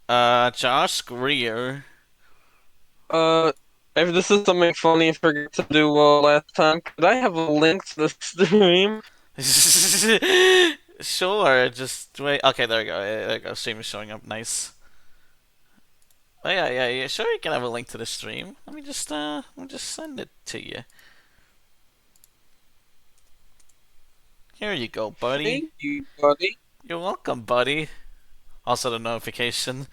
Josh Greer. Uh, if this is something funny I forgot to do last time, could I have a link to the stream? Sure, just wait. Okay, there we go. There we go. Stream is showing up. Nice. Oh yeah, yeah, yeah. Sure, you can have a link to the stream. Let me just send it to you. Here you go, buddy. Thank you, buddy. You're welcome, buddy. Also the notification.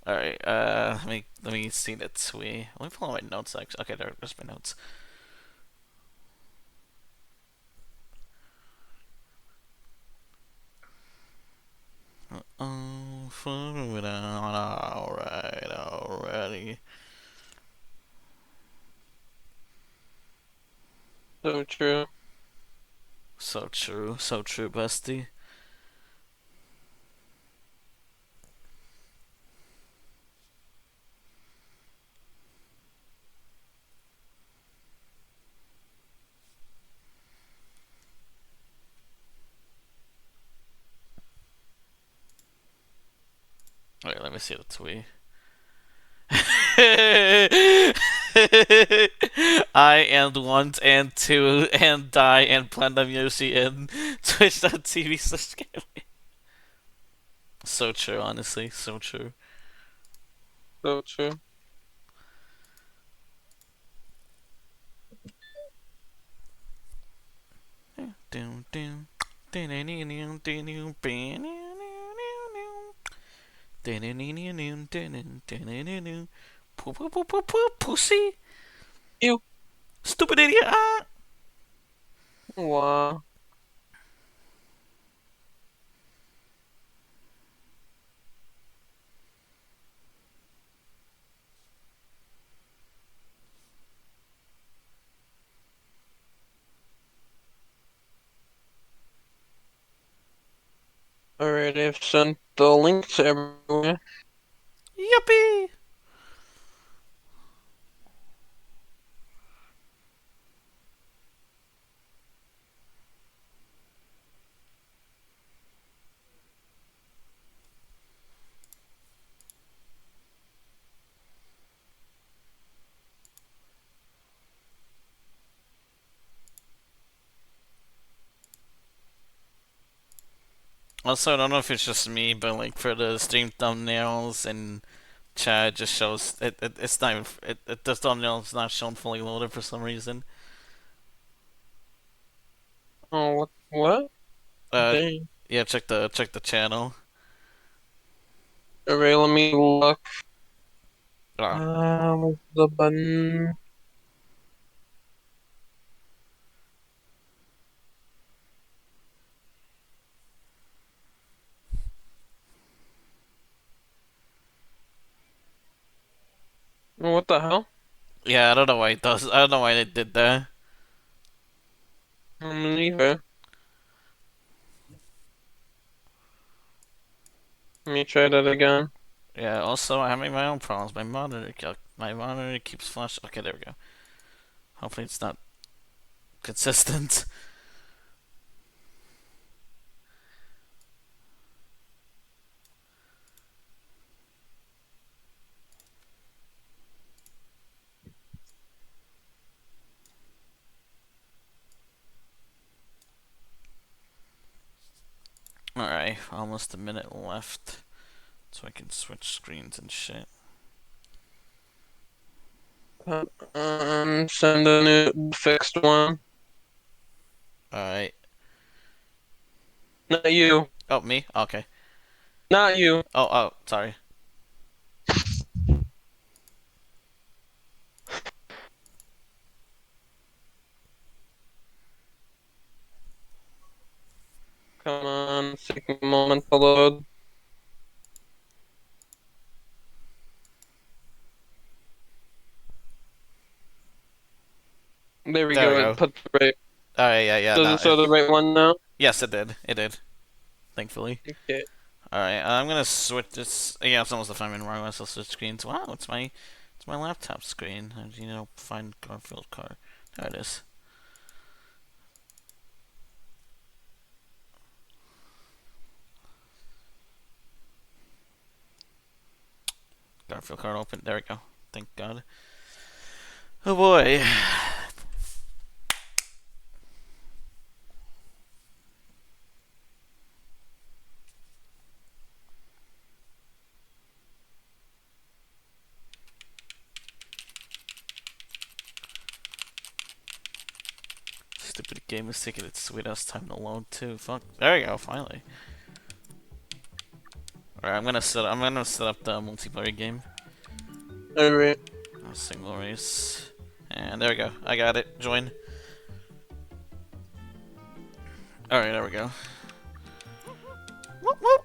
All right. Let me see the tweet. Let me pull out my notes. Actually, okay, there's my notes. Oh, all right, already. So true. So true, bestie. Wait, let me see the tweet. I and want and two and die and Plandam Yoshi and Twitch.tv/gaming. So true, honestly, so true. So true. Pussy, You. stupid idiot! Ah! Wow. Alright, I've sent the links everywhere. Yuppie! Also, I don't know if it's just me, but like for the stream thumbnails and chat, it just shows it's not even, the thumbnail's not shown fully loaded for some reason. Oh, what? Uh, Dang. yeah, check the channel. Alright, let me look. Ah, Where's the button? What the hell? yeah, I don't know why it does. I don't know why they did that. Neither. Let me try that again. Yeah. Also, I'm having my own problems. My monitor keeps flashing. Okay, there we go. Hopefully, it's not consistent. All right, almost a minute left, so I can switch screens and shit. Send a new fixed one. All right. Not you. Oh, me? Okay. Not you. Oh, sorry. Come on, it's taking a moment to load. There we There we go. go. It put the right. All right, yeah, yeah. Does No, it show the right one now? yes, it did. It did. Thankfully. Okay. All right, I'm gonna switch this. Yeah, it's almost the time in wrong. So switch screens. Wow, it's my laptop screen. Find Garfield car. There it is. Garfield card open. There we go. Thank God. Oh boy. Stupid game is taking its sweet ass time to load too. Fuck. There we go. Finally. Alright, I'm gonna set up the multiplayer game. Alright. Single race. And there we go. I got it. Join. Alright, there we go. Whoop, whoop.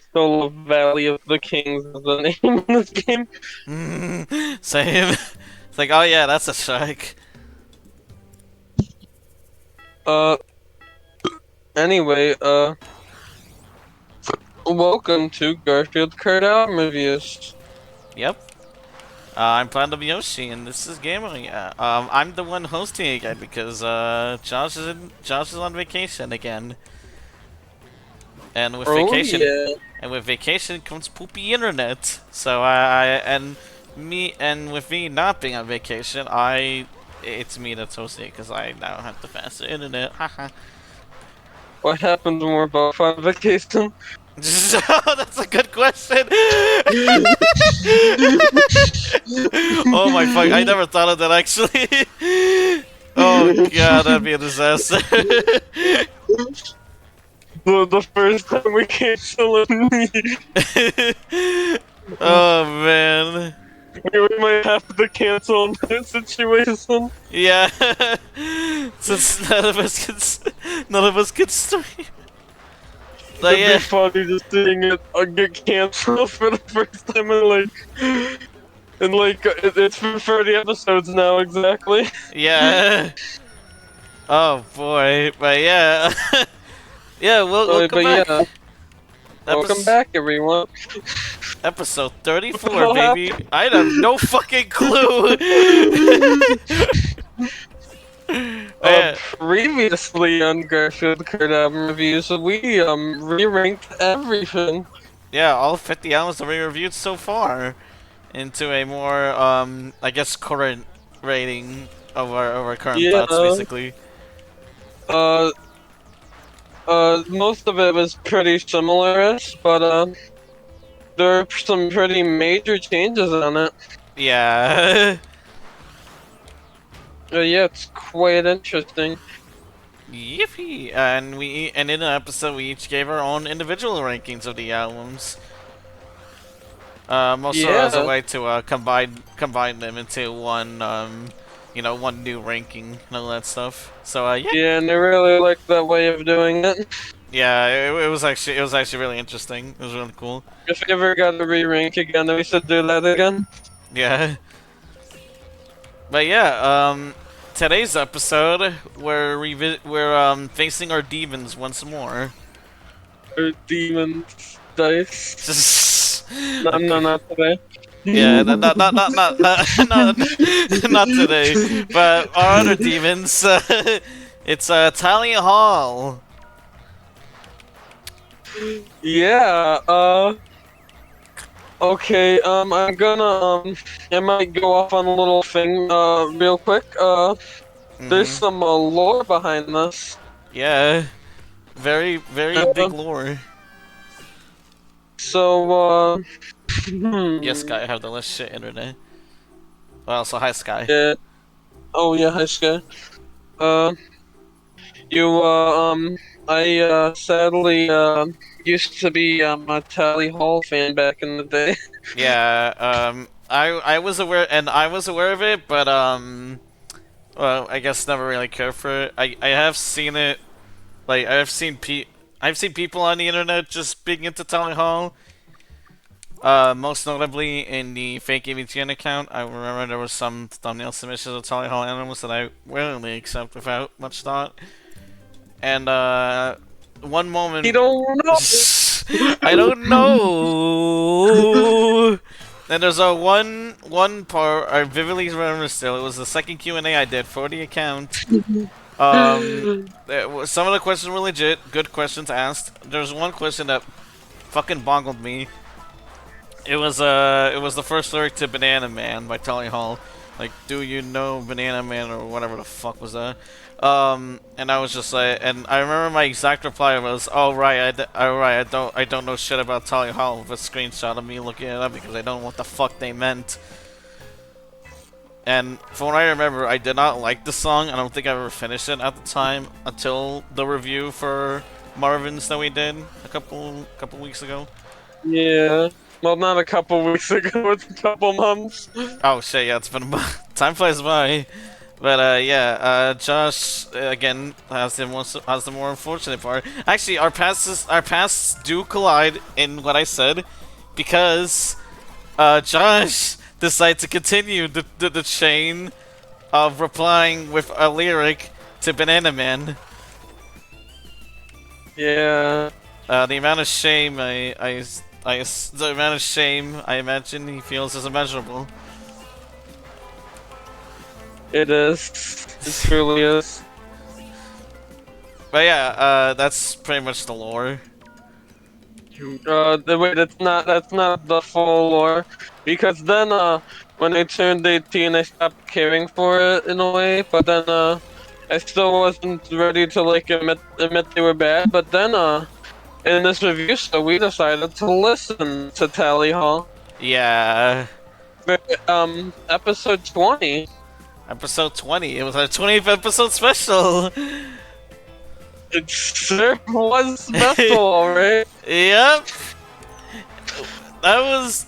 Still Valley of the Kings is the name of this game. Same. It's like, oh yeah, that's a shark. Anyway, welcome to Garfield Kart album reviews. Yep. I'm Panda Yoshi, and this is Gaming. I'm the one hosting again because Josh is on vacation again. And with vacation comes poopy internet. So with me not being on vacation, it's me that's hosting it because I now have the faster internet. Haha. What happens when we're both on vacation? Oh, that's a good question. Oh my fuck! I never thought of that actually. Oh god, that'd be a disaster. The first time we cancel me. Oh man. We might have to cancel in this situation. Yeah. Since none of us can stream. Like, It'd be funny just seeing it get canceled for the first time it's been 30 episodes now exactly. Yeah. Oh boy, but yeah. Yeah, welcome back. Yeah. Welcome back, everyone. Episode 34, baby. I have no fucking clue. Previously on Garfield Kart album reviews, we re-ranked everything. Yeah, all 50 albums that we reviewed so far into a more I guess current rating of our current thoughts, basically. Most of it was pretty similar-ish, but there are some pretty major changes on it. Yeah. Yeah, it's quite interesting. Yippee! And in an episode we each gave our own individual rankings of the albums. Mostly as a way to combine them into one one new ranking and all that stuff. So yeah. Yeah, and I really like that way of doing it. Yeah, it was actually really interesting. It was really cool. If we ever got to re-rank again, we should do that again. Yeah. But yeah, today's episode we're facing our demons once more. Our demons dice. No, not today. Yeah, not today. But our other demons, it's Tally Hall. Yeah, okay, I'm gonna, I might go off on a little thing, real quick. There's some, lore behind this. Yeah. Very big lore. So, Yes, Sky, I have the less shit internet. Well, so hi, Sky. Yeah. Oh, yeah, hi, Sky. I, sadly, used to be, a Tally Hall fan back in the day. Yeah, I was aware of it, but, well, I guess never really cared for it. I have seen it, like, I've seen people on the internet just being into Tally Hall. Most notably in the fake AVTN account, I remember there was some thumbnail submissions of Tally Hall animals that I willingly accept without much thought. And, one moment... You don't know! I don't know! And there's a one part I vividly remember still. It was the second Q&A I did for the account. Some of the questions were legit, good questions asked. There's one question that fucking boggled me. it was the first lyric to Banana Man by Tally Hall. Like, do you know Banana Man or whatever the fuck was that? And I was just like, and I remember my exact reply was, "Oh right, I don't know shit about Tally Hall," with a screenshot of me looking it up because I don't know what the fuck they meant. And from what I remember, I did not like the song. I don't think I ever finished it at the time until the review for Marvin's that we did a couple weeks ago. Yeah. Well, not a couple weeks ago, it's a couple months. Oh shit, yeah, it's been a month. Time flies by. But yeah, Josh again has the more unfortunate part. Actually, our paths do collide in what I said, because Josh decided to continue the chain of replying with a lyric to Banana Man. Yeah. The amount of shame the amount of shame I imagine he feels is immeasurable. It is. It truly is. But yeah, that's pretty much the lore. Wait, that's not the full lore, because then, when I turned 18, I stopped caring for it in a way, but then, I still wasn't ready to, like, admit they were bad, but then, in this review show, we decided to listen to Tally Hall. Yeah. Episode 20. Episode 20. It was our 20th episode special. It sure was special, alright? Yep. That was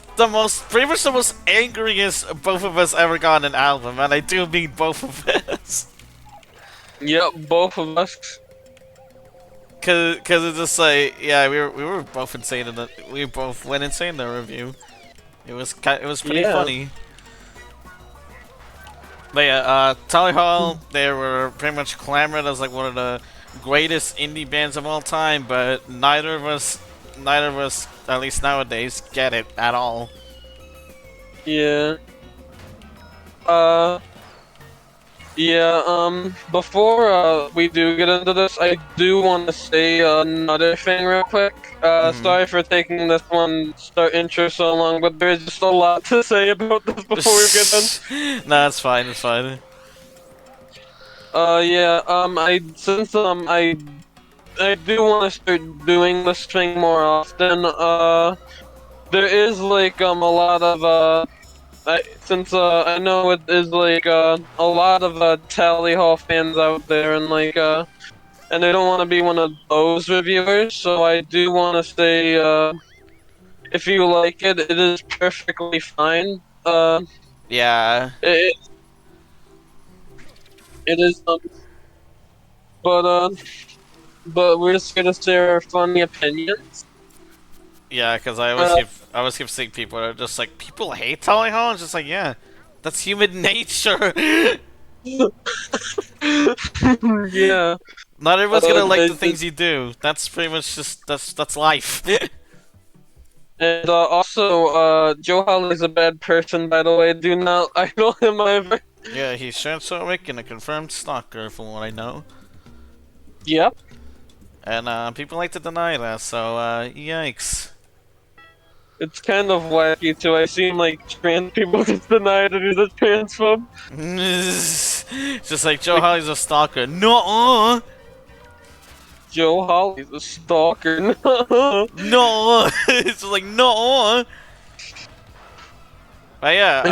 pretty much the most angriest both of us ever got an album, and I do mean both of us. Yep, both of us. Cause it's just like, yeah, we were both insane in we both went insane in the review. It was pretty funny. But yeah, Tally Hall, they were pretty much clamored as like one of the greatest indie bands of all time, but neither of us, at least nowadays, get it at all. Yeah. Before we do get into this, I do want to say another thing real quick. Sorry for taking this intro so long, but there's just a lot to say about this before we get in. Nah, it's fine, it's fine. I do want to start doing this thing more often. There is like a lot of I know it is like a lot of Tally Hall fans out there, and like and I don't want to be one of those reviewers, so I do want to say if you like it, it is perfectly fine. Yeah. It is but we're just gonna share our funny opinions. Yeah, because I always keep seeing people that are just like, people hate Tally Hall. It's just like, yeah, that's human nature. Yeah. Not everyone's gonna like the things you do. That's pretty much just that's life. And also, Joe Holly's a bad person, by the way. Do not idol him either. Yeah, he's transphobic and a confirmed stalker, from what I know. Yep. And people like to deny that, so yikes. It's kind of wacky too. I seen like trans people just deny that he's a transphobe. It's just like Joe Holly's a stalker. No. Joe Holly's a stalker. No. It's just like no. But yeah,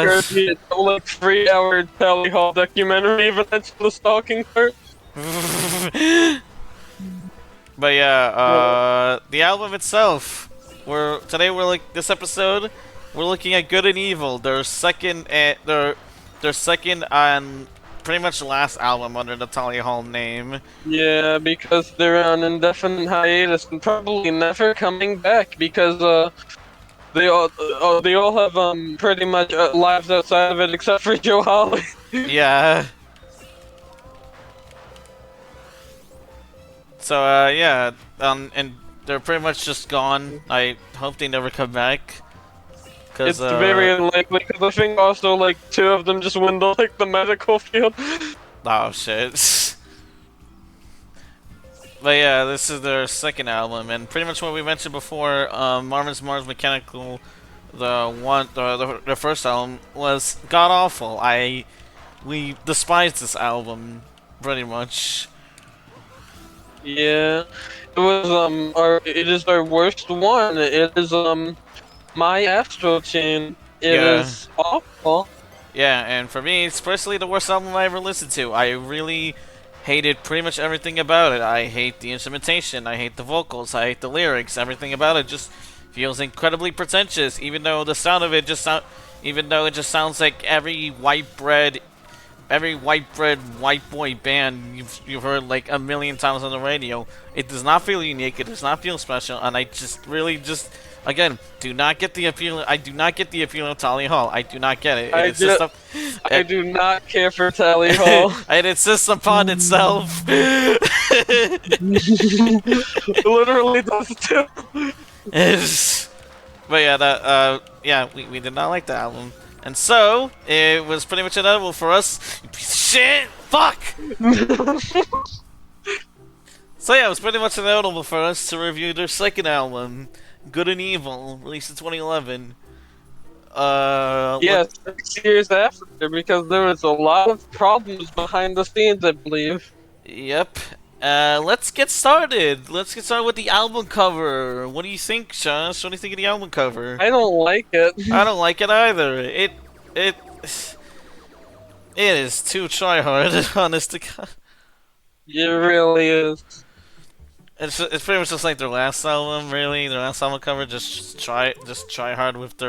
it's a like 3-hour Tally Hall documentary even that's the stalking part. But yeah, the album itself. This episode, we're looking at Good and Evil, their second and pretty much last album under the Tally Hall name. Yeah, because they're on indefinite hiatus and probably never coming back because they all have pretty much lives outside of it except for Joe Holly. Yeah. So yeah, and they're pretty much just gone. I hope they never come back. It's very unlikely, because I think also, like, 2 of them just went to, like, the medical field. Oh, shit. But yeah, this is their second album, and pretty much what we mentioned before, Marvin's Mars Mechanical, the first album was god awful. We despised this album, pretty much. Yeah, it was it is our worst one. It is my Astro Chain. It Yeah, is awful. yeah, and for me, it's personally the worst album I ever listened to. I really hated pretty much everything about it. I hate the instrumentation, I hate the vocals, I hate the lyrics. Everything about it just feels incredibly pretentious. Even though the sound of it even though it just sounds like every white bread white boy band you've heard like a million times on the radio. It does not feel unique. It does not feel special, and I just really just again do not get the appeal. I do not get the appeal of Tally Hall. I do not get it. It's just I do not care for Tally Hall. it insists upon itself. Literally does too. But yeah, yeah, we did not like the album. And so, it was pretty much inevitable for us. You piece of shit! Fuck! So yeah, it was pretty much inevitable for us to review their second album, Good and Evil, released in 2011. Yeah, 6 years after, because there was a lot of problems behind the scenes, I believe. Yep. Let's get started. Let's get started with the album cover. What do you think, Josh? What do you think of the album cover? I don't like it. I don't like it either. It is too tryhard, honest to God. It really is. It's pretty much just like their last album, really. Their last album cover, just try hard with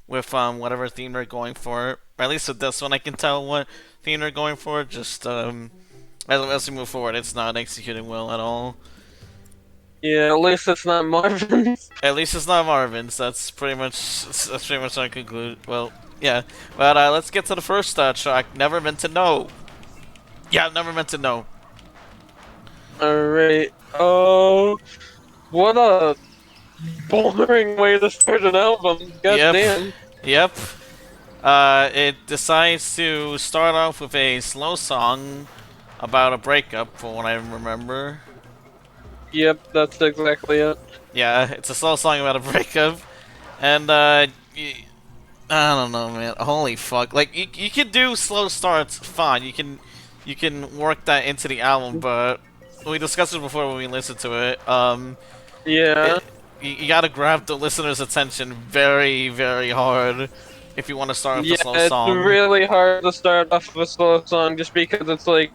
whatever theme they're going for. Or at least with this one, I can tell what theme they're going for. Just as we move forward, it's not executing well at all. Yeah, at least it's not Marvin's. At least it's not Marvin's. That's pretty much our conclude. Well, yeah. But let's get to the first track. Never Meant to Know. Yeah, Never Meant to Know. Alright. Oh, what a boring way to start an album. God damn. Yep. It decides to start off with a slow song about a breakup, from what I remember. Yep, that's exactly it. Yeah, it's a slow song about a breakup, and I don't know, man. Holy fuck! Like you can do slow starts, fine. You can work that into the album, but we discussed it before when we listened to it. Yeah. You gotta grab the listener's attention very, very hard if you want to start off a slow song. Yeah, it's really hard to start off with a slow song just because it's like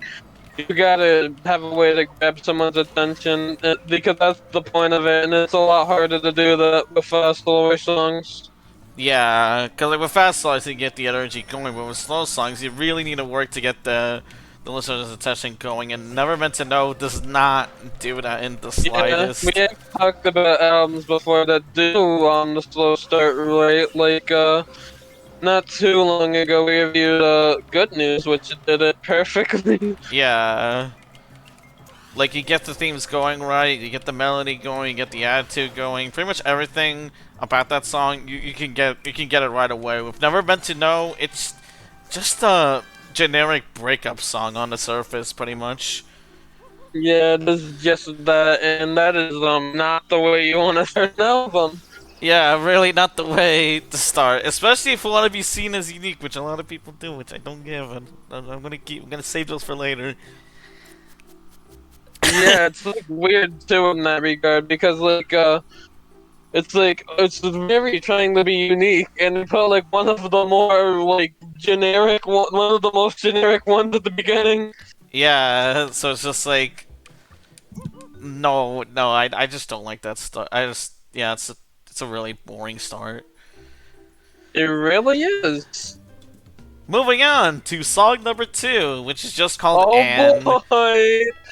you gotta have a way to grab someone's attention because that's the point of it, and it's a lot harder to do that with slower songs. Yeah, because like with fast songs you get the energy going, but with slow songs you really need to work to get the listener's attention going, and Never Meant to Know does not do that in the slightest. Yeah, we have talked about albums before that do the slow start, right? Like not too long ago we reviewed Good News, which did it perfectly. Yeah. Like, you get the themes going right, you get the melody going, you get the attitude going, pretty much everything about that song you can get it right away. With Never Meant to Know, it's just a generic breakup song on the surface, pretty much. Yeah, it is just that, and that is not the way you want to start an album. Yeah, really not the way to start, especially if you want to be seen as unique, which a lot of people do, which I don't give. I'm gonna save those for later. Yeah, it's like weird too in that regard because it's very trying to be unique, and it felt like one of the more like generic one of the most generic ones at the beginning. Yeah, so it's just like no, I just don't like that start. It's a really boring start. It really is. Moving on to song number 2, which is just called Oh Anne. boy!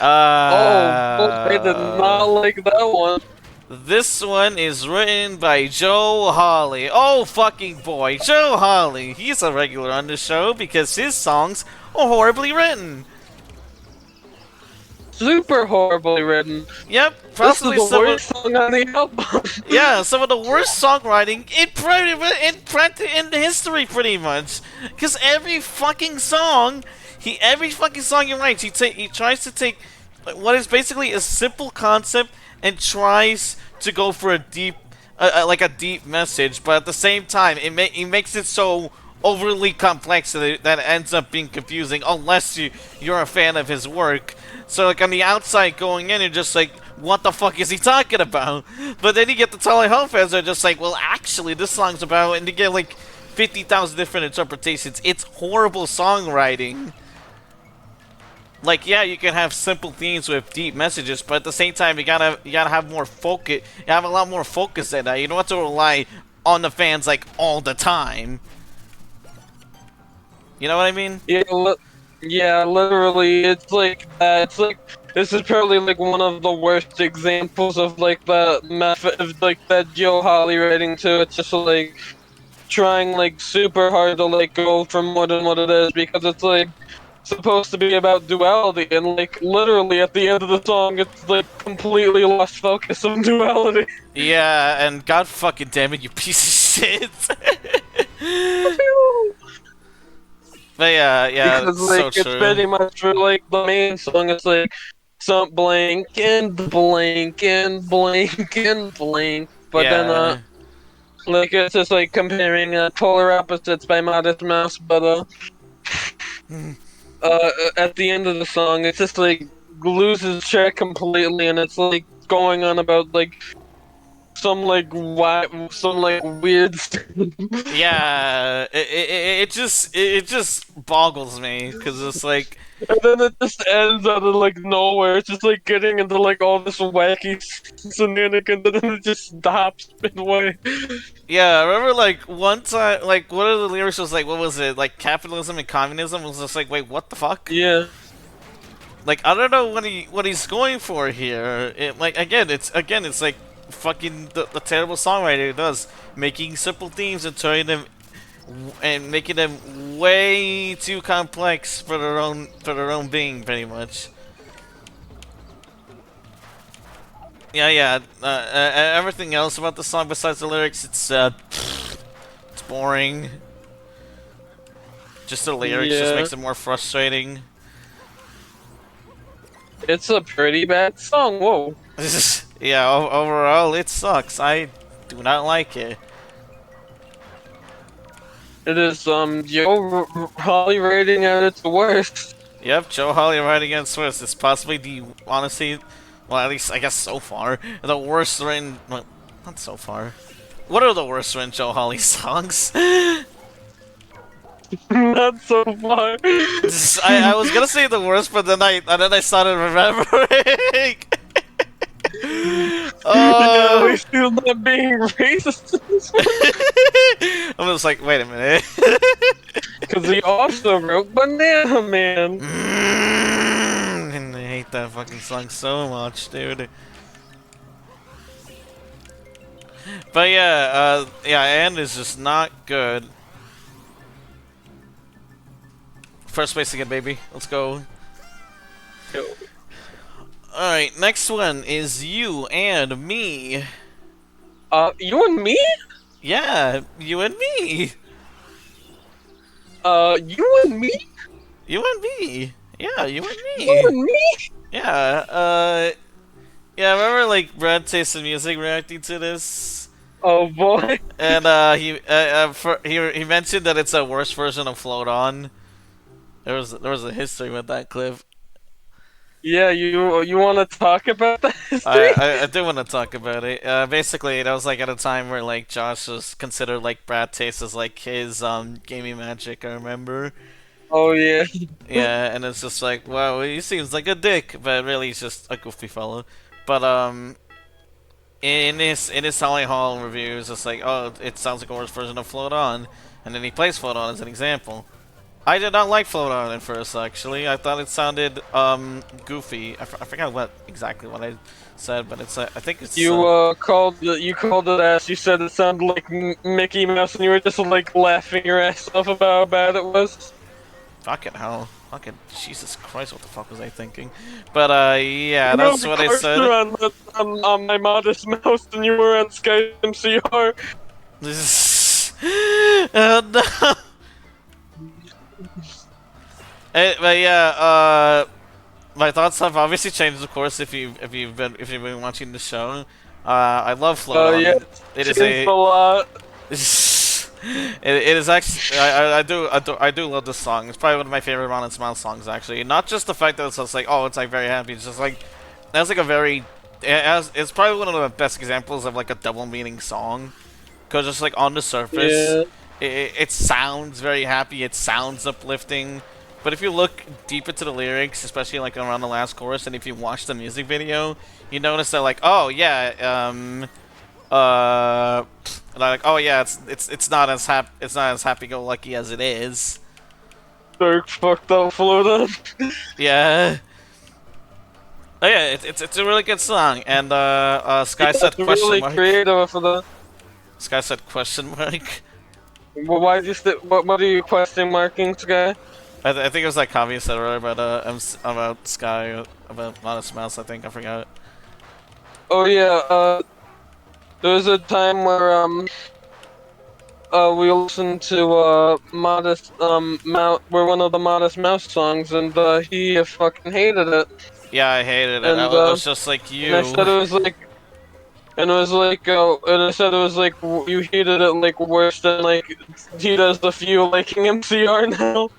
I did not like that one. This one is written by Joe Hawley. Oh fucking boy, Joe Hawley. He's a regular on the show because his songs are horribly written. Super horribly written. Yep, possibly this is the worst song on the album. Yeah, some of the worst songwriting in history, pretty much. Because every fucking song he writes, he tries to take what is basically a simple concept and tries to go for a deep, like a deep message, but at the same time, it makes it so overly complex that it ends up being confusing unless you're a fan of his work. So like on the outside going in, you're just like, what the fuck is he talking about? But then you get the Tally Ho fans are just like, well, actually, this song's about, and you get like 50,000 different interpretations. It's horrible songwriting. Like, yeah, you can have simple themes with deep messages, but at the same time, you gotta have more focus. You have a lot more focus in that. You don't have to rely on the fans like all the time. You know what I mean? Yeah, yeah, literally, it's like that. It's like this is probably like one of the worst examples of like the method of like that Joe Holly writing too. It's just like trying like super hard to like go for more than what it is because it's like supposed to be about duality and like literally at the end of the song it's like completely lost focus on duality. Yeah, and God fucking damn it, you piece of shit. But yeah, yeah, Because it's like so it's true. pretty much for like the main song it's like some blank and blank and blank and blank but then Yeah. like it's just like comparing polar opposites by Modest Mouse but at the end of the song it's just like loses track completely and it's like going on about like some like weird Yeah, it just boggles me because it's like, and then it just ends out of like nowhere. It's just like getting into like all this wacky shenanigans, and then it just stops midway. yeah, I remember like one time, like one of the lyrics was like, what was it, like capitalism and communism? Was just like, wait, what the fuck? Yeah, Like I don't know what he's going for here. Like it's like fucking the terrible songwriter does, making simple themes and turning them and making them way too complex for their own being, pretty much. Yeah, yeah. Everything else about the song besides the lyrics, it's boring. Just the lyrics just yeah. makes it more frustrating. It's a pretty bad song. Whoa. Yeah, overall it sucks. I do not like it. It is Joe Holly rating at its worst. Yep, Joe Holly right against Swiss is possibly the, honestly, well, at least I guess so far, the worst written. Well, not so far. What are the worst written Joe Holly songs? Not so far. I was gonna say the worst, but then I started remembering. Yeah, we Oh, still not being racist. I'm just like, wait a minute. Because he also wrote Banana Man. And I hate that fucking song so much, dude. But yeah, yeah, and is just not good. First place again, baby. Let's go. Alright, next one is you and me. You and me? Yeah, you and me. You and me? You and me. Yeah, you and You me. and me? Yeah, yeah, I remember like Brad Taste of Music reacting to this. Oh boy. And he mentioned that it's a worse version of Float On. There was a history with that clip. Yeah, you want to talk about that history? I do want to talk about it. Basically, that was like at a time where like Josh was considered like Brad Taste as like his gaming magic. I remember. Oh yeah. Yeah, and it's just like, wow, he seems like a dick, but really he's just a goofy fellow. But in his Sally Hall review, it's just like, oh, it sounds like a worse version of Float On, and then he plays Float On as an example. I did not like Float On at first, actually. I thought it sounded goofy. I forgot exactly what I said, but it's I think it's You called it ass. You said it sounded like Mickey Mouse, and you were just like laughing your ass off about how bad it was. fucking hell. Fucking Jesus Christ, what the fuck was I thinking? But yeah, No, that's the what I cars said. were on my Modest Mouse, and you were on Skype MCR. Oh no. But yeah, my thoughts have obviously changed, of course, if you've been watching the show. I love Float Yeah, On. it's It is changed a a lot. it is actually I do love this song. It's probably one of my favorite Ron and Smile songs actually. Not just the fact that it's just like, oh, it's like very happy. It's just like that's like a very it's probably one of the best examples of like a double meaning song. Because just like on the surface, Yeah. it sounds very happy. It sounds uplifting. But if you look deep into the lyrics, especially like around the last chorus, and if you watch the music video, you notice that like, oh yeah, uh, like, oh yeah, it's not as happy-go-lucky as it is. Dark fucked up Florida. Yeah. Oh yeah, it's a really good song, and Yeah, Sky said it's question really mark. creative for the. Sky said question mark. Well, why do you what are you question marking, Sky? I think it was like Kami said earlier about about Sky about Modest Mouse. I think I forgot. Oh yeah, there was a time where we listened to Modest were one of the Modest Mouse songs, and he fucking hated it, Yeah, I hated it. and I was just like and I you. said it was like. And it was like, and I said it was like you hated it like worse than like he does the few liking MCR now.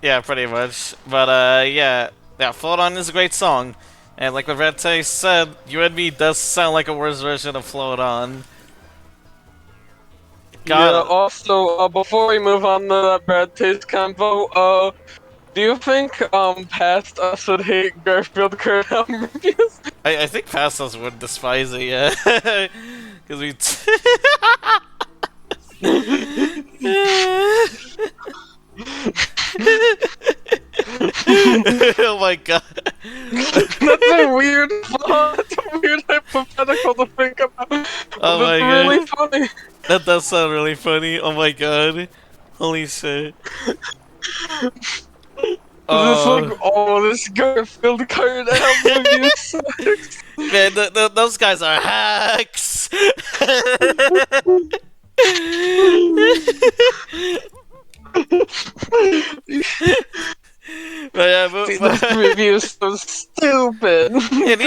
Yeah, pretty much. But yeah, Float On is a great song, and like what Red Taste said, You and Me does sound like a worse version of Float On. Yeah. God, Also, before we move on to that bad taste combo, do you think past us would hate Garfield Kurt album reviews? I think past us would despise it, yeah, because we. Oh my god. That's a weird thought. That's a weird hypothetical to think about. But Oh my it's really god. funny. That does sound really funny. Oh my god. Holy shit. It's like, Oh. oh, this Garfield Kurt album review sucks. Man, those guys are hacks! But yeah, This review is so stupid. and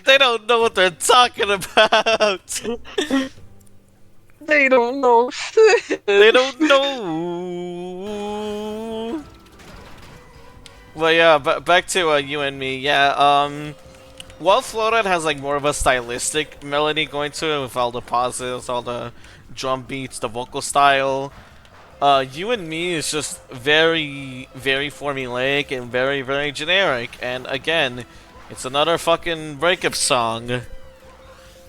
they don't know what they're talking about. They don't know shit. They don't know. But yeah, back to you and me. Yeah, while Floated has like more of a stylistic melody going to it with all the pauses, all the drum beats, the vocal style. You and Me is just very, very formulaic and very, very generic. And again, it's another fucking breakup song.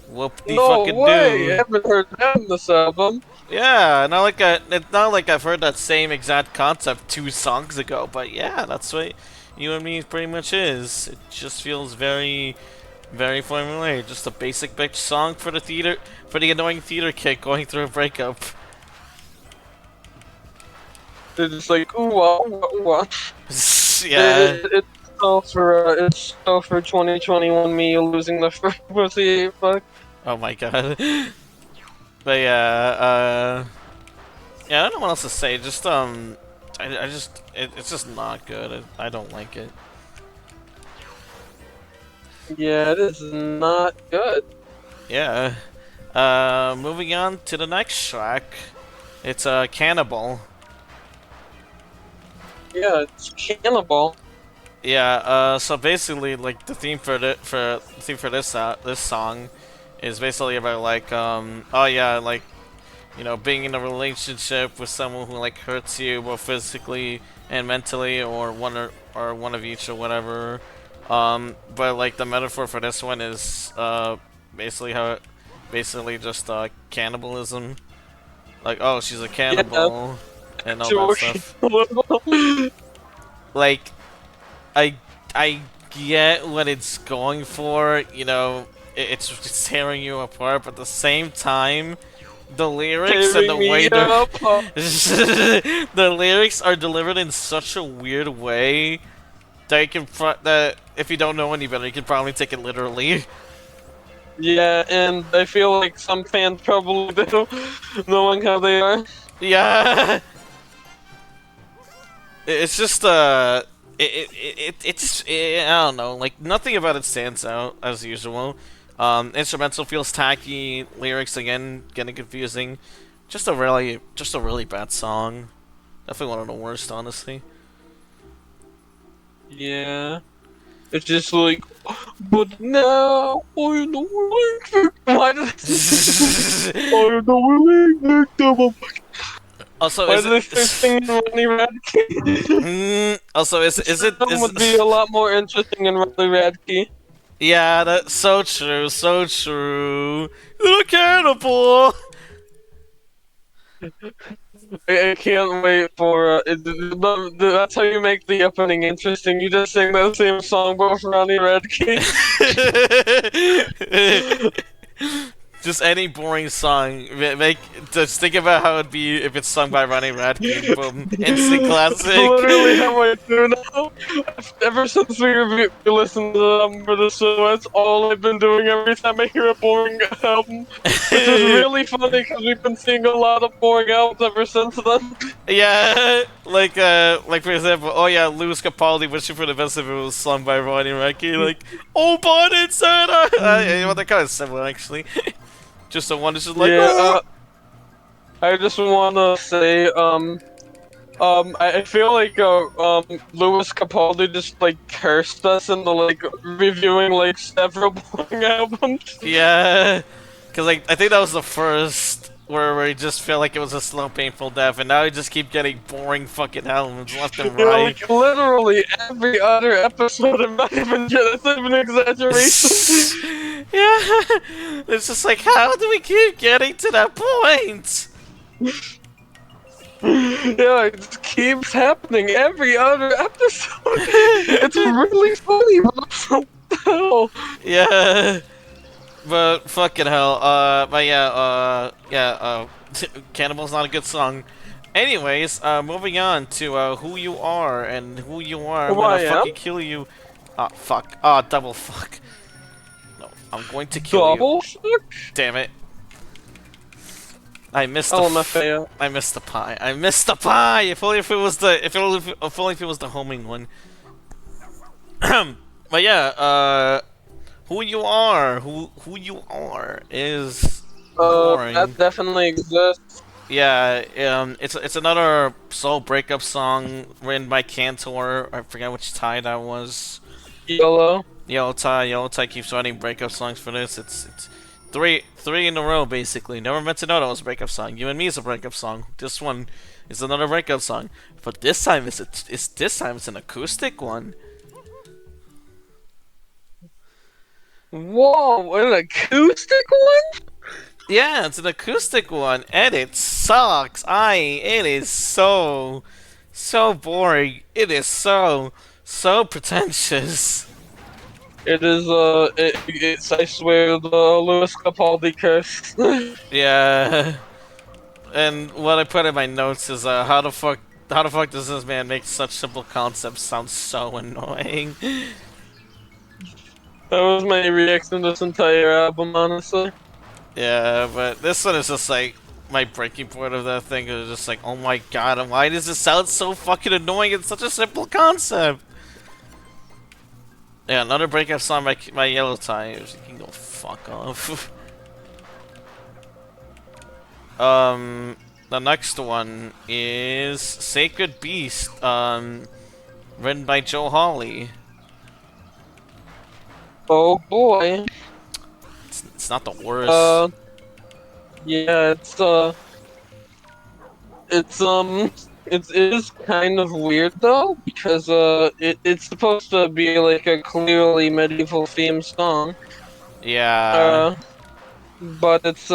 Whoop de No fucking way. I do. haven't heard that in this album. Yeah, it's not like I've heard that same exact concept 2 songs ago, but yeah, that's what You and Me pretty much is. It just feels very, very formulaic. Just a basic bitch song for the annoying theater kid going through a breakup. They're just like, ooh, wah, wah, wah. Yeah. It's so for 2021 me losing the frequency. Fuck. Oh my god. But yeah, yeah, I don't know what else to say. Just it's just not good. I don't like it. Yeah, it is not good. Yeah. Moving on to the next track. It's Cannibal. Yeah, it's Cannibal. Yeah. So basically, like the theme for this song is basically about like oh yeah, like being in a relationship with someone who like hurts you both physically and mentally, or one of each or whatever. But like the metaphor for this one is basically just cannibalism. Like, oh, she's a cannibal and all that stuff. Like, I I get what it's going for. It's tearing you apart, but at the same time, the lyrics and the way the lyrics are delivered in such a weird way that that if you don't know any better, you can probably take it literally. Yeah, and I feel like some fans probably do, knowing how they are. Yeah. It's just I don't know, like nothing about it stands out as usual. Instrumental feels tacky, lyrics again getting confusing. Just a really bad song. Definitely one of the worst, honestly. Yeah. It's just like, but now I know we're victim. Why did I I know we're victim? Also, Why is did they it? start singing Ronnie Radke? Also, This is it film is? would be a lot more interesting in Ronnie Radke. Yeah, that's so true, so true. Little cannibal. I can't wait for that's how you make the opening interesting. You just sing that same song but with Ronnie Radke. Just any boring song. Make just think about how it'd be if it's sung by Ronnie Radke and boom, instant It's classic. literally how I do now. Ever since we listened to them for the show, that's all I've been doing every time I hear a boring album. Which is really funny because we've been seeing a lot of boring albums ever since then. Yeah, like for example, oh yeah, Lewis Capaldi, Wishing for the Best if it was sung by Ronnie Radke, like, oh, but it's well, they're kind of similar actually. Just the one is just like, Yeah, oh, I just wanna say, I feel like Louis Capaldi just like cursed us into like reviewing like several boring albums. yeah, because like I think that was the first where he just felt like it was a slow, painful death, and now he just keep getting boring fucking albums left and You know, right. like literally every other episode. I'm not even. That's not even an exaggeration. Yeah, it's just like, how do we keep getting to that point? Yeah, it just keeps happening every other episode. It's really funny, but what the hell? Yeah. But fucking hell, Cannibal's not a good song. Anyways, moving on to who you are and who you are. I'm Who gonna I am? fucking kill you. Ah, fuck. Ah, double fuck. No, I'm going to kill you. Double fuck? Damn it. I missed the. LMFAO. I missed the pie. I missed the pie. If only if it was the. If only if it was the homing one. But yeah, who you are, who you are is boring. That definitely exists. Yeah, it's another soul breakup song written by Cantor. I forget which tie that was. YOLO. Yellow tie keeps writing breakup songs for this. It's three in a row basically. Never meant to know that was a breakup song. You and Me is a breakup song. This one is another breakup song, but this time it's an acoustic one. Whoa, an acoustic one? Yeah, it's an acoustic one, and it sucks. It is so boring. It is so pretentious. It is, it's, I swear, the Louis Capaldi curse. Yeah, and what I put in my notes is, how the fuck does this man make such simple concepts sound so annoying? That was my reaction to this entire album, honestly. Yeah, but this one is just like my breaking point of that thing is just like, oh my god, why does it sound so fucking annoying? It's such a simple concept. Yeah, another breakup song by Yellow Tie. You can go fuck off. The next one is Sacred Beast. Written by Joe Hawley. Oh boy. It's not the worst. Yeah, it is kind of weird though, because, it's supposed to be like a clearly medieval themed song. Yeah. But it's,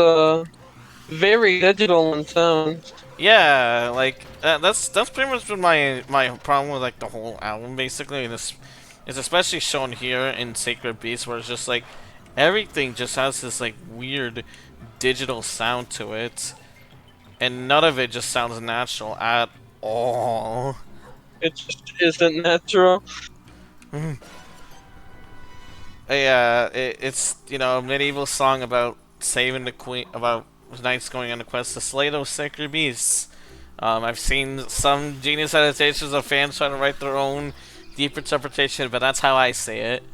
very digital in sound. Yeah, like that's pretty much been my problem with like the whole album basically, and it's especially shown here in Sacred Beast, where it's just like everything just has this like weird digital sound to it, and none of it just sounds natural at all. It just isn't natural. Yeah, it's a medieval song about saving the queen, about knights going on a quest to slay those sacred beasts. I've seen some genius adaptations of fans trying to write their own deep interpretation, but that's how I say it.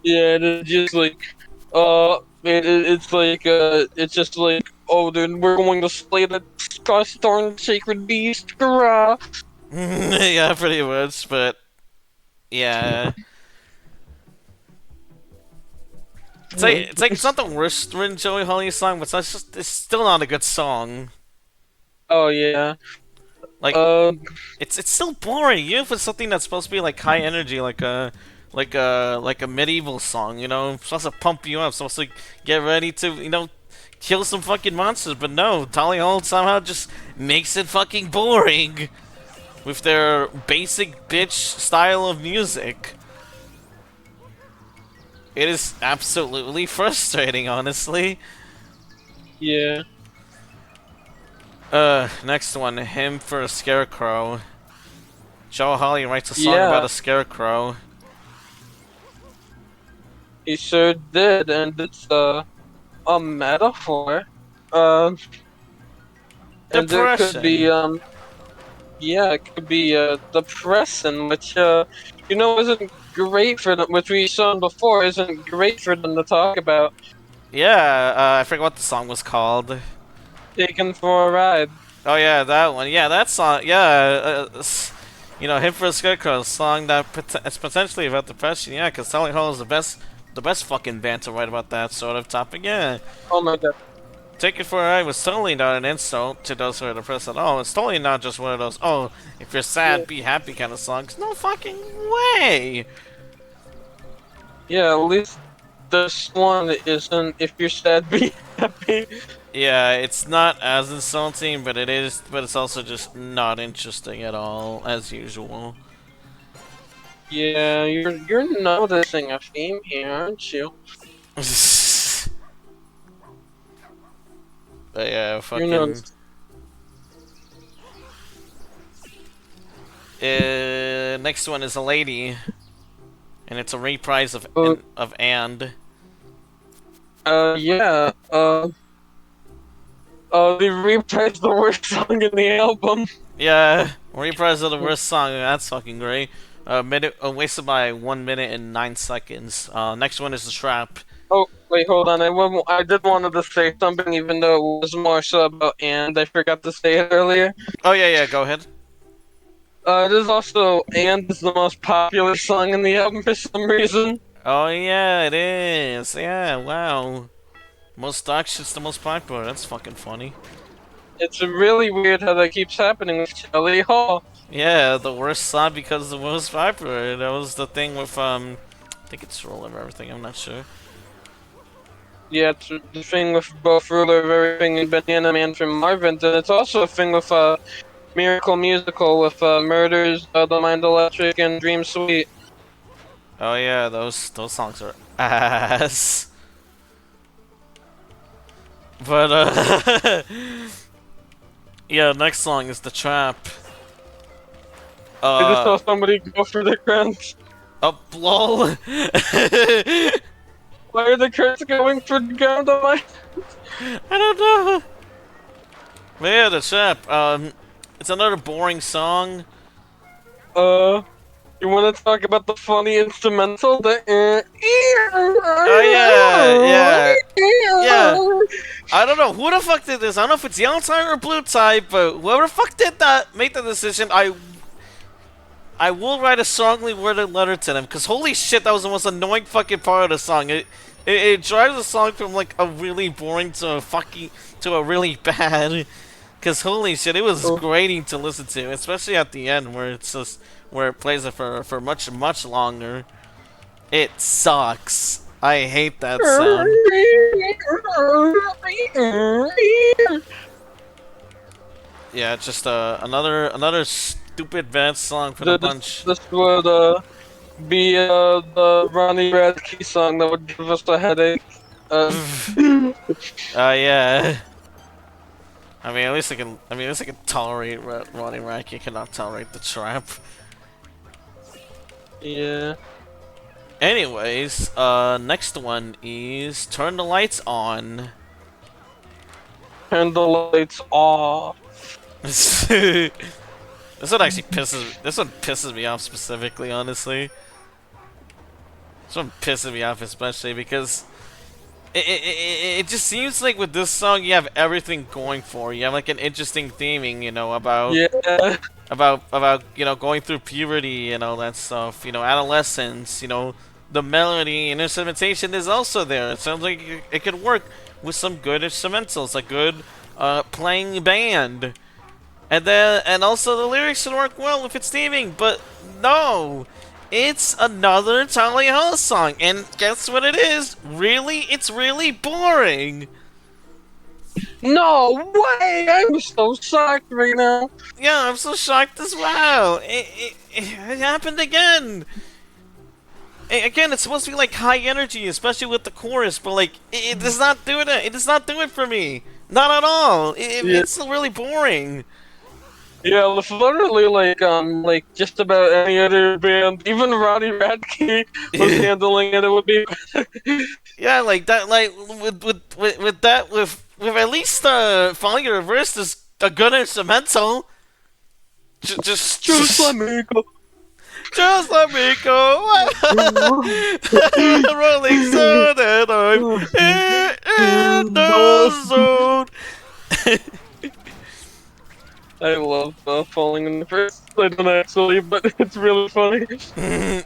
Yeah, it's just like, it's just like, oh, then we're going to slay the Star Sacred Beast, hurrah! Yeah, pretty much, but yeah. It's like it's not the worst Rin Joey Holly song, but it's still not a good song. Oh yeah. Like Um, it's still boring, even if it's something that's supposed to be like high energy, like a medieval song, you know, it's supposed to pump you up, supposed to get ready to, kill some fucking monsters, but no, Tally Hall somehow just makes it fucking boring with their basic bitch style of music. It is absolutely frustrating, honestly. yeah. Next one, Hymn for a Scarecrow. Joe Holly writes a song about Yeah, a scarecrow. he sure did, and it's a metaphor. Um, and it could be Depression. yeah, it could be depressing, which isn't great for them. Which we've shown before isn't great for them to talk about. Yeah, I forget what the song was called. Taken for a ride. Oh yeah, that one. Yeah, that song. Yeah, Hymn for a Scarecrow, a song that it's potentially about depression. Yeah, because Sally Hall is the best fucking band to write about that sort of topic. Yeah. Oh my god. Take It For a Ride was totally not an insult to those who are depressed at all. It's totally not just one of those, oh, if you're Yeah, sad, be happy kind of songs. No fucking way! yeah. At least this one isn't. If you're sad, be happy. Yeah, it's not as insulting, but it's also just not interesting at all, as usual. Yeah, you're noticing a theme here, aren't you? But yeah, You're fucking. noticing. Next one is a lady, and it's a reprise of Uh, And. yeah. They reprised the worst song in the album. Yeah, reprise of the worst song. That's fucking great. Wasted by 1 minute and 9 seconds. Next one is the trap. Oh, wait, hold on. I did wanted to say something, even though it was more so about and I forgot to say it earlier. Oh yeah, yeah. Go ahead. It is also and is the most popular song in the album for some reason. Oh yeah, it is. Yeah, wow. Most stock shit's the most popular. That's fucking funny. It's really weird how that keeps happening with Shelley Hall. Yeah, the worst song because the most popular. That was the thing with I think it's Roll of Everything. I'm not sure. Yeah, it's the thing with both Ruler of Everything and Banana Man from Marvin, and it's also a thing with Miracle Musical with Murders, The Mind Electric, and Dream Sweet. Oh yeah, those songs are ass. But yeah, next song is the trap. I just saw Uh, somebody go for the crowns. up lol. Why are the crowns going for the ground on my... I don't know. But yeah, the trap. It's another boring song. You want to talk about the funny instrumental? Oh yeah, yeah, yeah. I don't know who the fuck did this. I don't know if it's yellow tie or blue tie, but whoever the fuck did that, made the decision. I will write a strongly worded letter to them, because holy shit, that was the most annoying fucking part of the song. It drives the song from like a really boring to a really bad. Because holy shit, it was grating to listen to, especially at the end where it plays it for much much longer. It sucks. I hate that sound. Yeah, it's just another stupid bad song for the bunch. This would be the Ronnie Radke song that would give us a headache. Yeah. I mean, at least I can. I mean, at least I can tolerate Ronnie Radke. Cannot tolerate the trap. Yeah. Anyways, next one is Turn the Lights On. Turn the lights off. This one actually pisses me off specifically, honestly. This one pisses me off especially because it just seems like with this song you have everything going for you. You have like an interesting theming, you know, Yeah. about you know going through puberty and all that stuff. You know, adolescence. You know, the melody and instrumentation is also there. It sounds like it could work with some good instrumentals, a good playing band. And also the lyrics should work well if it's theming, but no! It's another Tally Hall song, and guess what it is? Really? It's really boring! No way! I'm so shocked right now. Yeah, I'm so shocked as well! It happened again! Again, it's supposed to be like high energy, especially with the chorus, but like, it does not do it. It does not do it for me! Not at all! Yeah. It's really boring! Yeah, it's literally like just about any other band, even Roddy Radke was handling it. It would be. Yeah, like that, like with that, with at least following your reverse is a good instrumental. Just let me go. Just let me go. Rolling Stone, and I'm in the zone. I love falling in the first. I don't actually, but it's really funny. But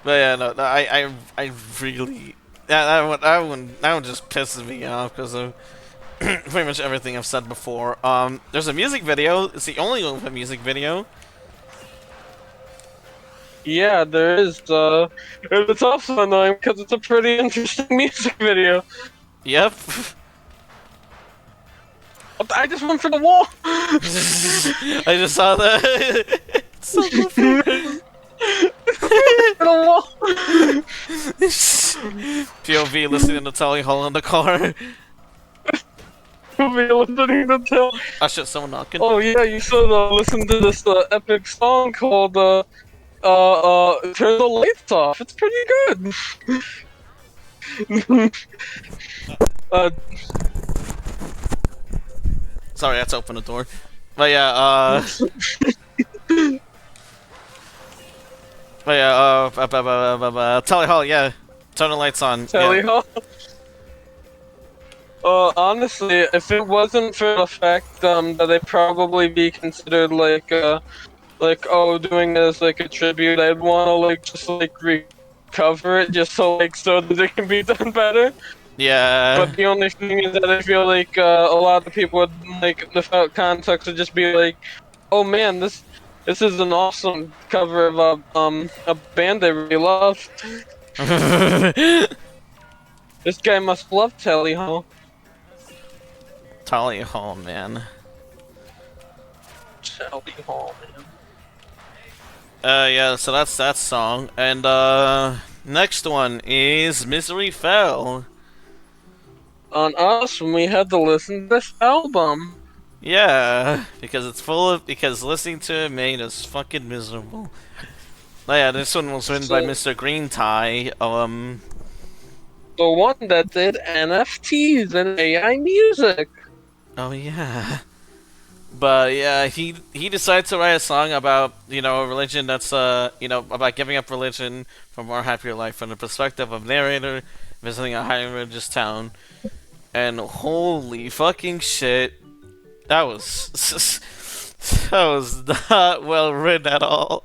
yeah, no, I really that one just pisses me off because of pretty much everything I've said before. There's a music video. It's the only one with a music video. Yeah, there is. And it's also annoying because it's a pretty interesting music video. Yep. I just went for the wall. I just saw that. It's so goofy. For the wall. POV listening to Tally Hall in the car. You'll be listening to tell. Oh shit, someone knocking. Oh yeah, you should listen to this epic song called "Turn the Lights Off." It's pretty good. Sorry, I had to open the door. But yeah, Tally Hall, yeah. Turn the lights on. Tally Yeah. Hall. Honestly, if it wasn't for the fact that they'd probably be considered like oh, doing it as like a tribute, I'd want to like just like recover it just so that it can be done better. Yeah. But the only thing is that I feel like a lot of people would like without context would just be like, oh man, this is an awesome cover of a band I really love. This guy must love Tally Hall. Tally Hall, man. Tally Hall, man. Yeah, so that's that song. And, next one is Misery Fell. On us when we had to listen to this album. Yeah, because listening to it made us fucking miserable. Oh yeah, this one was written by Mr. Green Tie. The one that did NFTs and AI music. Oh yeah. But yeah, he decided to write a song about, you know, a religion that's about giving up religion for a more happier life from the perspective of narrator visiting a highly religious town. And holy fucking shit, that was not well written at all.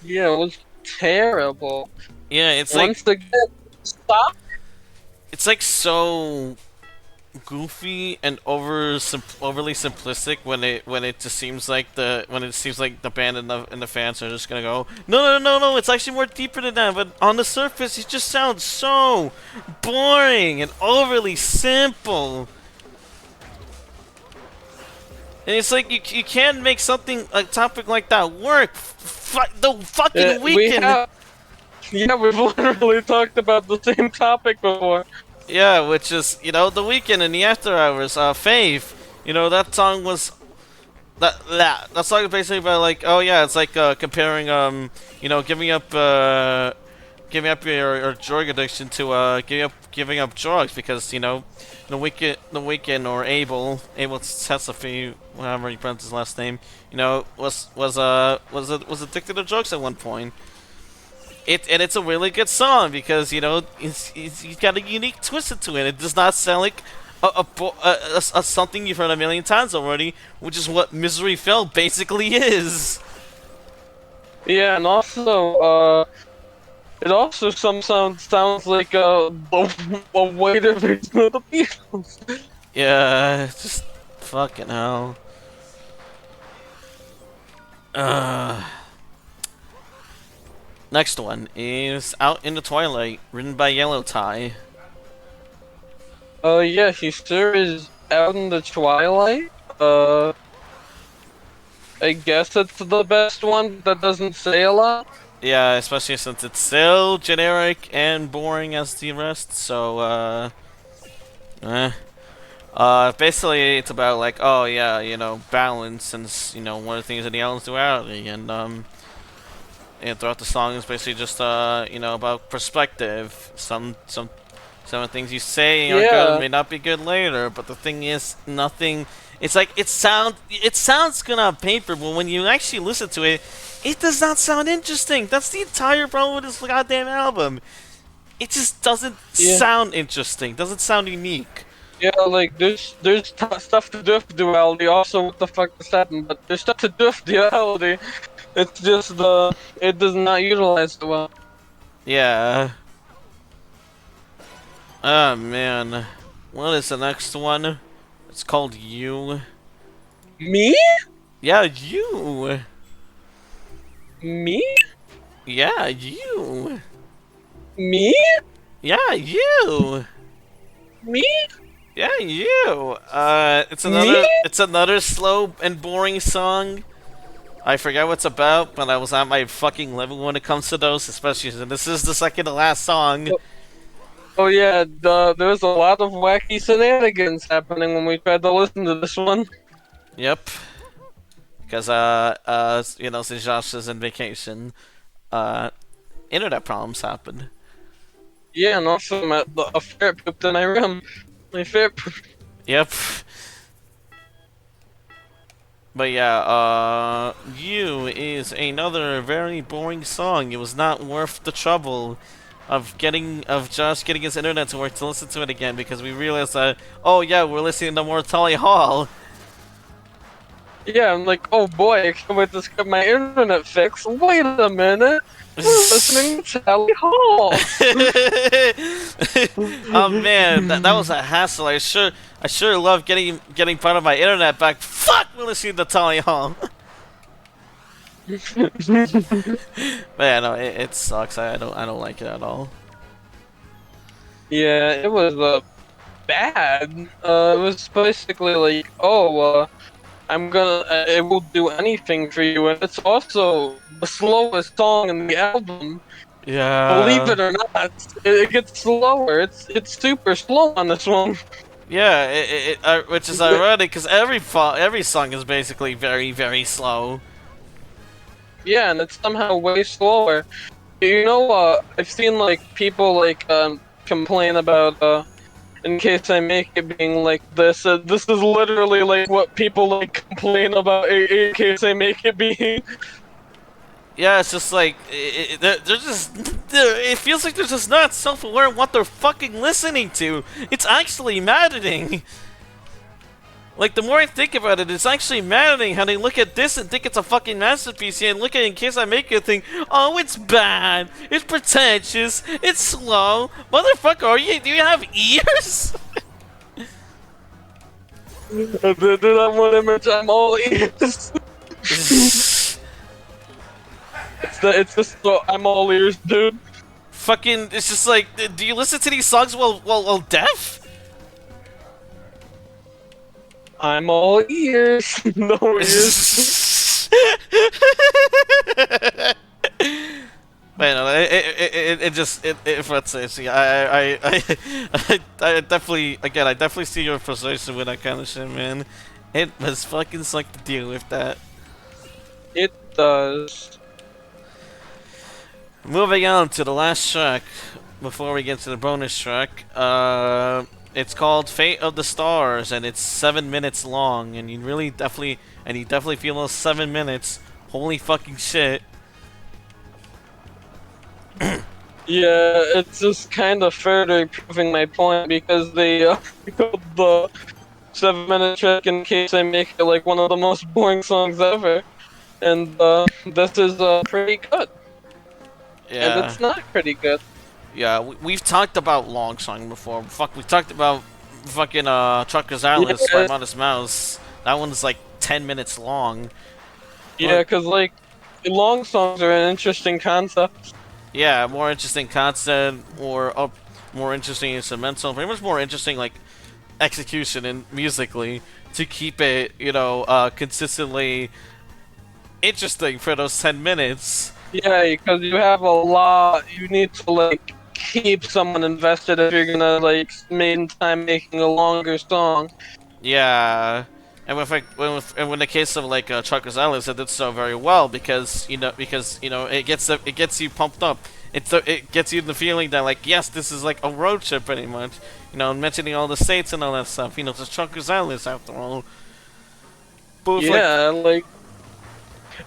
Yeah, it was terrible. Yeah, it's Once like again, stop. it's like so goofy and overly simplistic when it just seems like the band and the fans are just gonna go no, it's actually more deeper than that, but on the surface it just sounds so boring and overly simple. And it's like you can't make something, a topic like that work. The fucking weekend. Yeah, we've literally talked about the same topic before. Yeah, which is, you know, The Weeknd in the After Hours, Faith. You know, that song was... That song is basically about, like, oh yeah, it's like, comparing, you know, giving up giving up your drug addiction to giving up drugs because the weekend or Abel Tesfaye, whatever you pronounce his last name, was addicted to drugs at one point. It's a really good song because he's got a unique twist to it. It does not sound like a something you've heard a million times already, which is what Misery Felt basically is. Yeah, and also, it also sounds like a whiter version of the Beatles. Yeah, just fucking hell. Next one is Out in the Twilight, written by Yellow Tie. Yeah, he sure is out in the twilight. I guess it's the best one that doesn't say a lot. Yeah, especially since it's so generic and boring as the rest, so, basically it's about like, oh yeah, balance, since, one of the things in the Ellen's duality, and throughout the song is basically just, about perspective. Some of the things you say are good Yeah, may not be good later, but the thing is, nothing. It's like it sounds good on paper, but when you actually listen to it, it does not sound interesting. That's the entire problem with this goddamn album. It just doesn't yeah, sound interesting. Doesn't sound unique. yeah. Like stuff to do with duality. Also, what the fuck just happened? But there's stuff to do with duality. It's just it does not utilize it well. Yeah. Oh man. What is the next one? It's called You. Me? Yeah, You. Me? Yeah, You. Me? Yeah, You. Me? Yeah, You. Me? It's another slow and boring song. I forget what's about, but I was at my fucking level when it comes to those, especially since this is the second to last song. Oh yeah, there was a lot of wacky shenanigans happening when we tried to listen to this one. Yep. Because since Josh is in vacation, internet problems happen. Yeah, and also a ferret pooped in my room. My ferret pooped. Yep. But yeah, You is another very boring song. It was not worth the trouble of Josh getting his internet to work to listen to it again, because we realized that, oh yeah, we're listening to more Tully Hall. Yeah, I'm like, oh boy, I can't wait to get my internet fixed. Wait a minute, we're listening to Tally Hall. Oh man, that was a hassle. I sure love getting part of my internet back. Fuck, we're listening to Tully Hall. But yeah, no, it sucks. I don't like it at all. Yeah, it was bad. It was basically like, oh, it will do anything for you, and it's also the slowest song in the album. Believe Yeah. it or not, it gets slower. It's super slow on this one. Yeah, which is ironic because every song is basically very, very slow. Yeah, and it's somehow way slower. I've seen like people like complain about in case I make it being like this. This is literally like what people like complain about in case I make it being. Yeah, it's just like it feels like they're just not self-aware of what they're fucking listening to. It's actually maddening. Like, the more I think about it, it's actually maddening how they look at this and think it's a fucking masterpiece, and look at it in case I make it think, oh, it's bad, it's pretentious, it's slow. Motherfucker, do you have ears? Dude, that one image, I'm all ears. It's just I'm all ears, dude. Fucking, it's just like, do you listen to these songs while deaf? I'm all ears. No ears. Man, it frustrates me. I definitely see your frustration with that kind of shit, man. It must fucking suck to deal with that. It does. Moving on to the last track before we get to the bonus track. It's called Fate of the Stars, and it's 7 minutes long, and you definitely feel those 7 minutes. Holy fucking shit! Yeah, it's just kind of further proving my point because they called the 7 minute track in case I make it like one of the most boring songs ever. And this is pretty good. And Yeah, it's not pretty good. yeah. We've talked about long song before. Fuck, we talked about fucking Trucker's Atlas by Yeah, Modest Mouse. That one's like 10 minutes long. yeah, Well, because like long songs are an interesting concept. yeah, more interesting concept, more interesting instrumental, pretty much more interesting like execution and musically to keep it, consistently interesting for those 10 minutes. Yeah, because you have a lot. You need to like keep someone invested if you're gonna like spend time making a longer song. Yeah, and when the case of like Truckers Island, it did so very well because it gets you pumped up. It gets you the feeling that like yes, this is like a road trip pretty much. Mentioning all the states and all that stuff. It's Truckers Island after all. But with like Yeah, like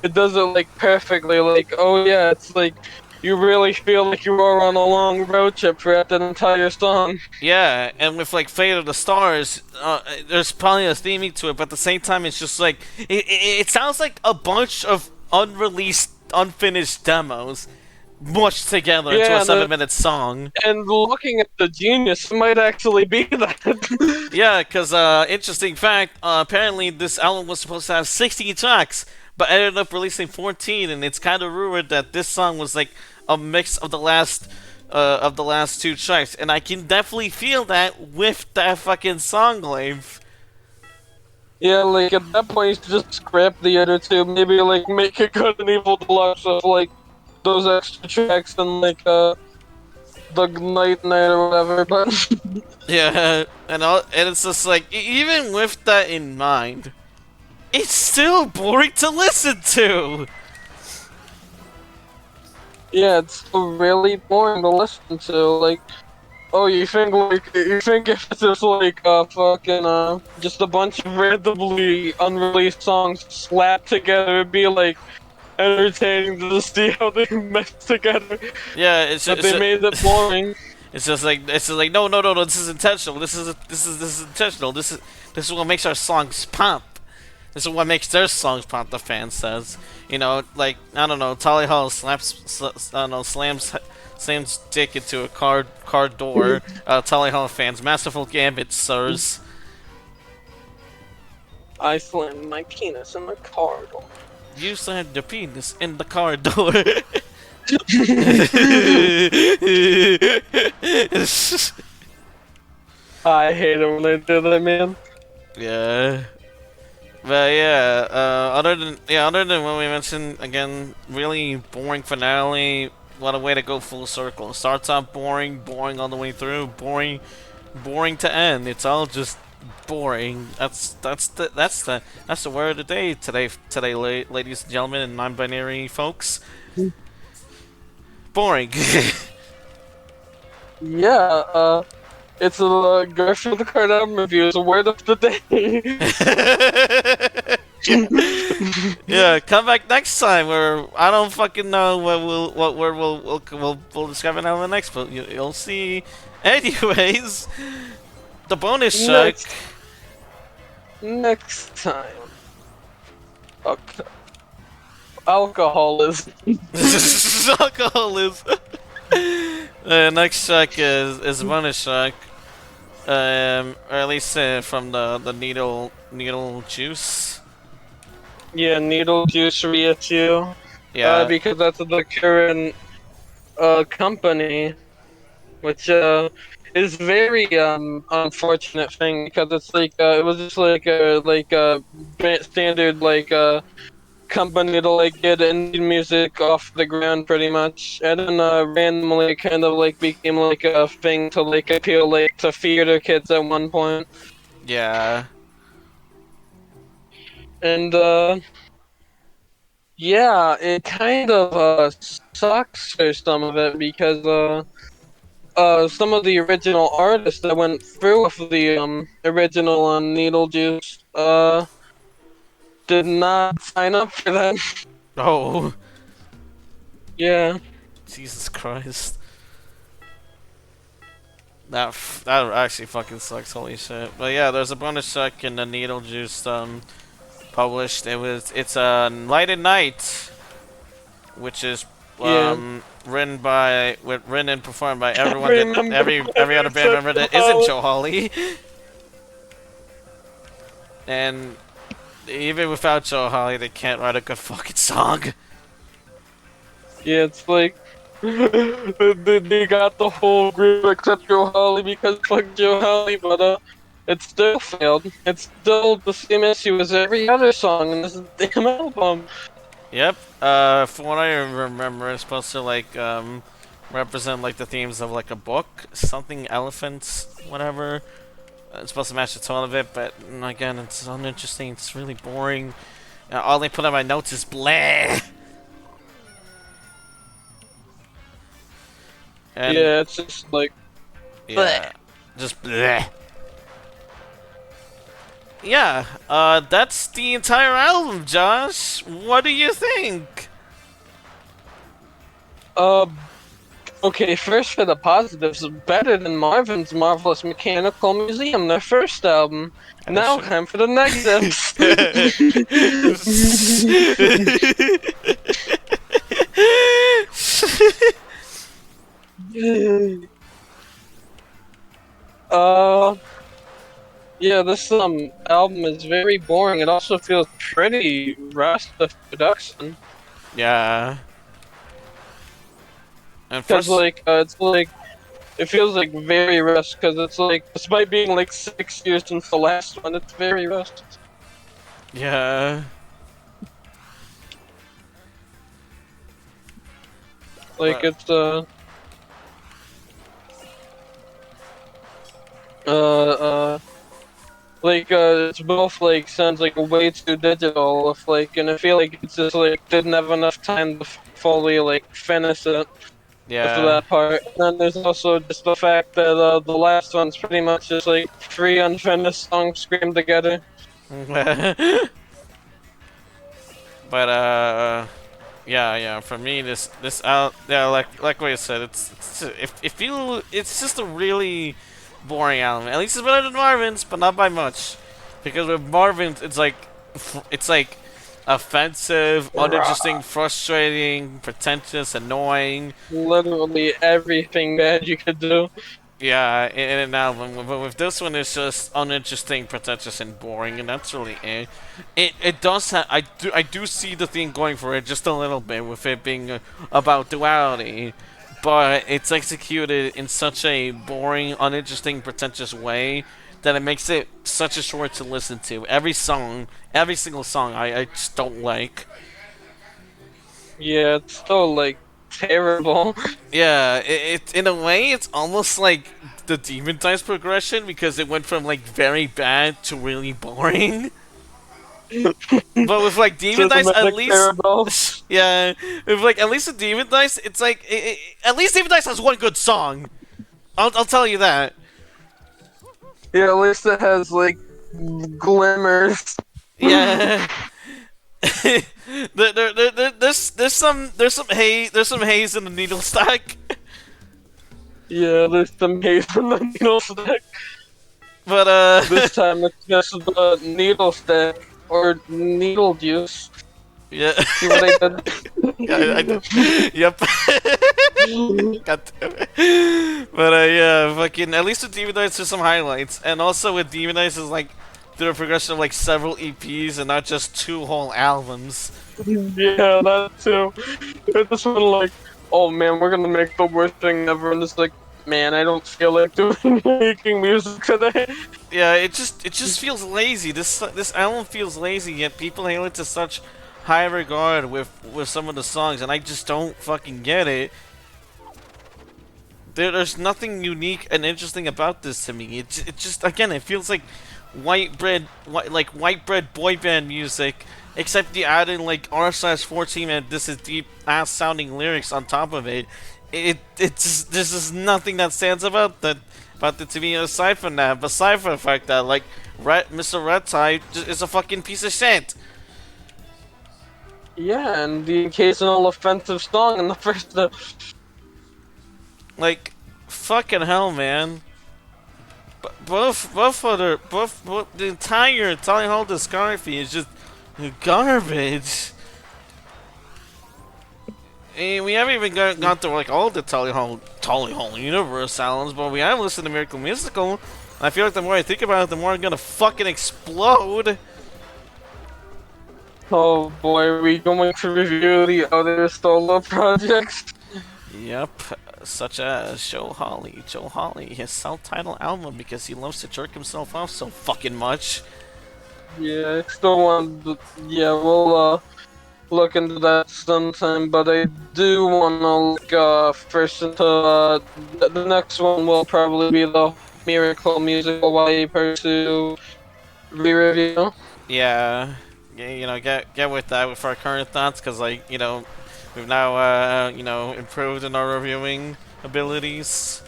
it does it like perfectly. Like, oh yeah, it's like you really feel like you are on a long road trip throughout that entire song. yeah, and with like Fate of the Stars, there's probably a theming to it, but at the same time, it's just like it sounds like a bunch of unreleased, unfinished demos mushed together into a Yeah, 7 minute song. and looking at the genius, it might actually be that. Yeah, because interesting fact, apparently this album was supposed to have 16 tracks, but ended up releasing 14, and it's kind of rumored that this song was like a mix of the last two tracks, and I can definitely feel that with that fucking song length. Yeah, like at that point, you should just scrap the other two. Maybe like make a good and evil deluxe of like those extra tracks and like the night or whatever. But Yeah, and it's just like even with that in mind, it's still boring to listen to. yeah, it's still really boring to listen to. Like, oh, you think if it's just like fucking just a bunch of randomly unreleased songs slapped together, it'd be like entertaining to see how they mix together. Yeah, But they made it boring. it's just like no, this is intentional. This is intentional. This is what makes our songs pop. This is what makes their songs pop. The fan says, like I don't know, Tally Hall I don't know, slams dick into a car door. Tally Hall fans, masterful gambit, sirs. I slammed my penis in the car door. You slammed your penis in the car door. I hate it when they do that, man. Yeah. But yeah, other than what we mentioned, again, really boring finale. What a way to go full circle. Starts off boring, boring all the way through, boring, boring to end. It's all just boring. That's the word of the day today, ladies and gentlemen, and non-binary folks. Boring. Yeah, it's a Garfield the Kart album review. It's a word of the day. Yeah, come back next time where I don't fucking know what word we'll discover now in the next, but you'll see. Anyways, the bonus track. Next time. Okay. Alcoholism. Alcoholism. Next track is bonus track. Or at least from the needle juice. Yeah, Needle Juice reissue. Yeah. Because that's the current company, which is very unfortunate thing because it's like it was just like a standard like company to like get indie music off the ground pretty much, and then randomly kind of like became like a thing to like appeal like to theater kids at one point, Yeah. and Yeah, it kind of sucks for some of it because some of the original artists that went through with the original Needle Juice did not sign up for that. Oh, Yeah. Jesus Christ. That actually fucking sucks. Holy shit. But yeah, there's a bonus track in the Needle Juice published. It's Light at Night, which is Yeah. written and performed by I everyone that remember every other band except member that isn't Joe. Joe Hawley. And even without Joe Hawley, they can't write a good fucking song. Yeah, it's like they got the whole group except Joe Hawley because fuck Joe Hawley, but it still failed. It's still the same issue as every other song in this damn album. Yep. From what I remember, it's supposed to represent like the themes of like a book, something elephants, whatever. It's supposed to match the tone of it, but again, it's uninteresting. It's really boring. All they put on my notes is bleh. And Yeah, it's just like yeah, just bleh. Yeah, that's the entire album, Josh. What do you think? uh okay, first for the positives, better than Marvin's Marvelous Mechanical Museum, their first album. Now Sure. time for the negatives. uh Yeah, this album is very boring. It also feels pretty rushed with production. Yeah. And Cause first, it's like it feels like very rushed. Cause it's like despite being like 6 years since the last one, it's very rushed. yeah. Like But it's uh it's both like sounds like way too digital. If like and I feel like it's just like didn't have enough time to fully like finish it. After yeah. that part. And then there's also just the fact that the last one's pretty much just like three unfinished songs screamed together. But yeah. For me, this out, yeah, like what you said, it's just a really boring album. At least it's better than Marvin's, but not by much. Because with Marvin's, it's like offensive, uninteresting, frustrating, pretentious, annoying. Literally everything bad you could do. Yeah, in an album, but with this one, it's just uninteresting, pretentious, and boring, and that's really it. It does I do see the thing going for it just a little bit with it being about duality, but it's executed in such a boring, uninteresting, pretentious way that it makes it such a chore to listen to. Every single song, I just don't like. Yeah, it's so like terrible. Yeah, it in a way it's almost like the Demon Dice progression because it went from like very bad to really boring. But with like Demon Dice, at Systematic least terrible. yeah, with like at least with Demon Dice, it's like at least Demon Dice has one good song. I'll tell you that. Yeah, at least it has like glimmers. Yeah. There's some haze in the needle stack, Yeah, there's some hate from the needle stick. but This time it's just the needle stick or needle juice. yeah. See what I did? Yeah, I did. Yep. God damn it. But yeah, fucking. At least with Demon Dice, there's some highlights, and also with Demon Dice is like through a progression of like several EPs and not just two whole albums. Yeah, that too. This one like, oh man, we're gonna make the worst thing ever, and it's like, man, I don't feel like doing making music today. Yeah, it just feels lazy. This album feels lazy, yet people hail it to such high regard with some of the songs, and I just don't fucking get it. There's nothing unique and interesting about this to me. It just again, it feels like white bread boy band music, except you add in like r/14 and this is deep ass sounding lyrics on top of it. It's there's just nothing that stands about it to me aside from that. Aside from the fact that like Mr. Red Tie is a fucking piece of shit. Yeah, and the occasional offensive song in the first. Like, fucking hell, man. Both the entire Tally Hall discography is just garbage. And we haven't even gone through like all the Tally Hall universe albums, but we have listened to Miracle Musical. I feel like the more I think about it, the more I'm gonna fucking explode. Oh boy, are we going to review the other solo projects? Yep, such as Joe Holly, his self-titled album because he loves to jerk himself off so fucking much. Yeah, I still want. Yeah, we'll look into that sometime. But I do want to look first into the next one. Will probably be the Miracle Musical YA Part 2 re-review. Yeah, you know, get with that with our current thoughts, because like we've now improved in our reviewing abilities.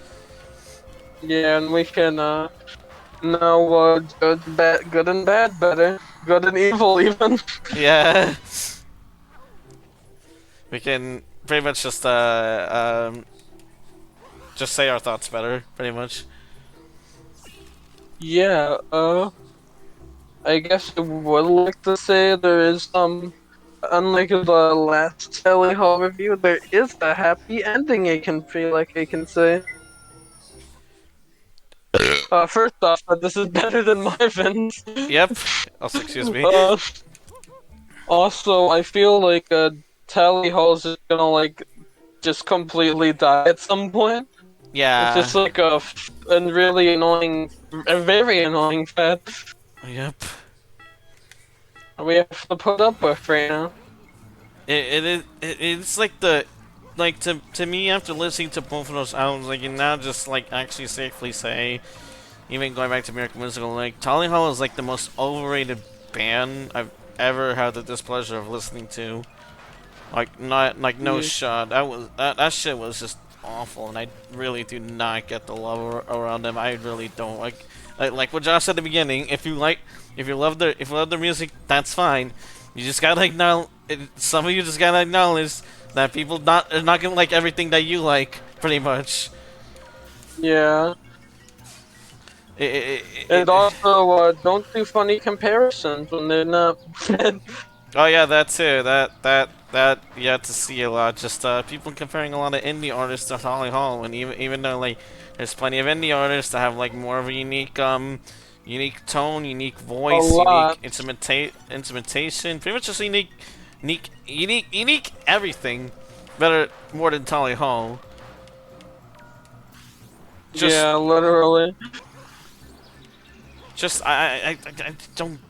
Yeah, and we can now judge good and bad better, good and evil even. Yeah, we can pretty much just say our thoughts better, pretty much. Yeah, I guess I would like to say there is unlike the last Telly Hall review, there is a happy ending. I can feel like I can say. First off, this is better than Marvin's. Yep. Also, excuse me. Also, I feel like Tally Hall is just gonna like just completely die at some point. It's Yeah. just like a really annoying, a very annoying fact Yep. we have to put up with right now. It's like to me, after listening to both of those albums, I can now just like actually safely say, even going back to Miracle Musical, like Tally Hall is like the most overrated band I've ever had the displeasure of listening to. Like not like no shot. That shit was just awful, and I really do not get the love around them. I really don't like what Josh said at the beginning. If you love their music, that's fine. You just gotta acknowledge. Some of you just gotta acknowledge that people are not gonna like everything that you like, pretty much. Yeah. And also, don't do funny comparisons when they're not. Oh yeah, that too. That you have to see a lot. Just people comparing a lot of indie artists to Holly Hall, and even though like there's plenty of indie artists that have like more of a unique tone, unique voice, unique instrumentation, pretty much just unique everything. Better more than Tally Hall. Just, yeah, literally. Just I don't.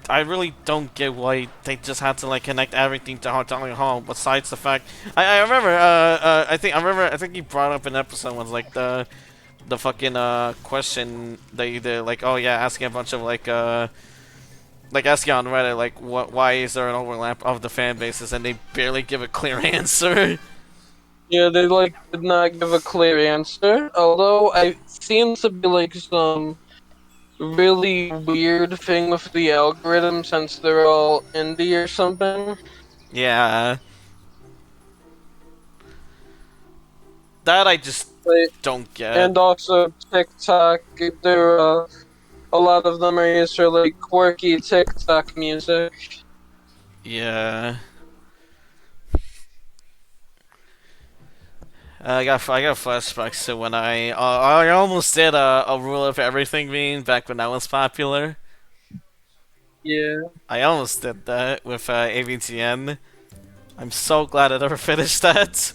I really don't get why they just had to like connect everything to Tally Hall. Besides the fact, I remember I think you brought up an episode was like the fucking question that you did, like, oh yeah, asking a bunch of like asking on Reddit like why is there an overlap of the fan bases, and they barely give a clear answer. Yeah, they like did not give a clear answer. Although I seems to be like some really weird thing with the algorithm since they're all indie or something. Yeah. That I just don't get. And also TikTok, there a lot of them are used for like quirky TikTok music. Yeah. I got flashbacks to when I almost did a rule of everything meme back when that was popular. Yeah. I almost did that with AVTN. I'm so glad I never finished that.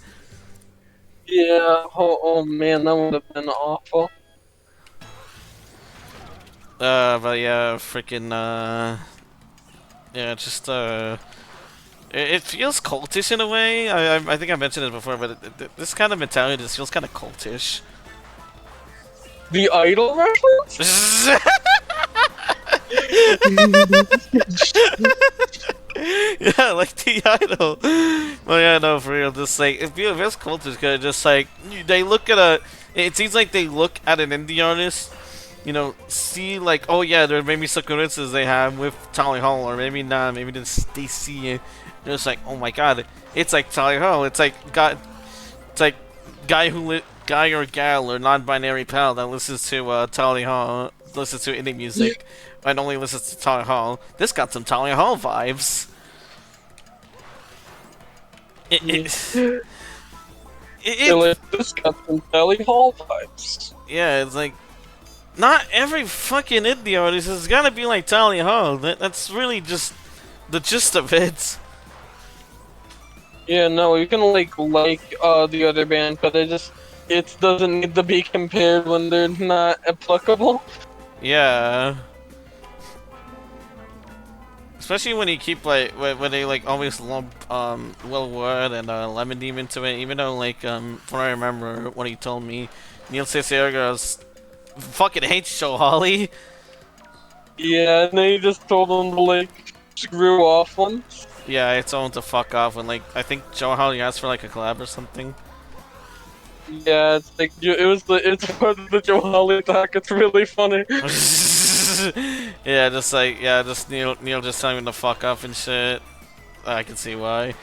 Yeah. Oh man, that would have been awful. But yeah, freaking yeah, just it feels cultish in a way. I think I mentioned it before, but this kind of mentality just feels kind of cultish. The Idol reference? Yeah, like the idol. Well, yeah, no, for real. Just like if you this culture's good, just like they look at a. It seems like they look at an indie artist, see like, oh yeah, there may be some coincidences they have with Tally Hall, or maybe not. Maybe they see it. They're just like, oh my god, it's like Tally Hall. It's like guy or gal or non-binary pal that listens to Tally Hall, listens to indie music, and only listens to Tally Hall. This got some Tally Hall vibes. It, Yeah. it, They're it like, this got some Sally Hall vibes. yeah, it's like not every fucking indie artist has got to be like Tally Hall. That's really just the gist of it. Yeah, no, you can like the other band, but it doesn't need to be compared when they're not applicable. Yeah. Especially when you keep like when they like always lump Will Ward and Lemon Demon into it, even though like from what I remember what he told me, Neil Ciciero's fucking hates Joe Holly. Yeah, and then you just told them to like screw off one. Yeah, I told him to fuck off when like I think Joe Holly asked for like a collab or something. Yeah, it's like it's part of the Joe Holly talk. It's really funny. just Neil just telling him to fuck off and shit. I can see why.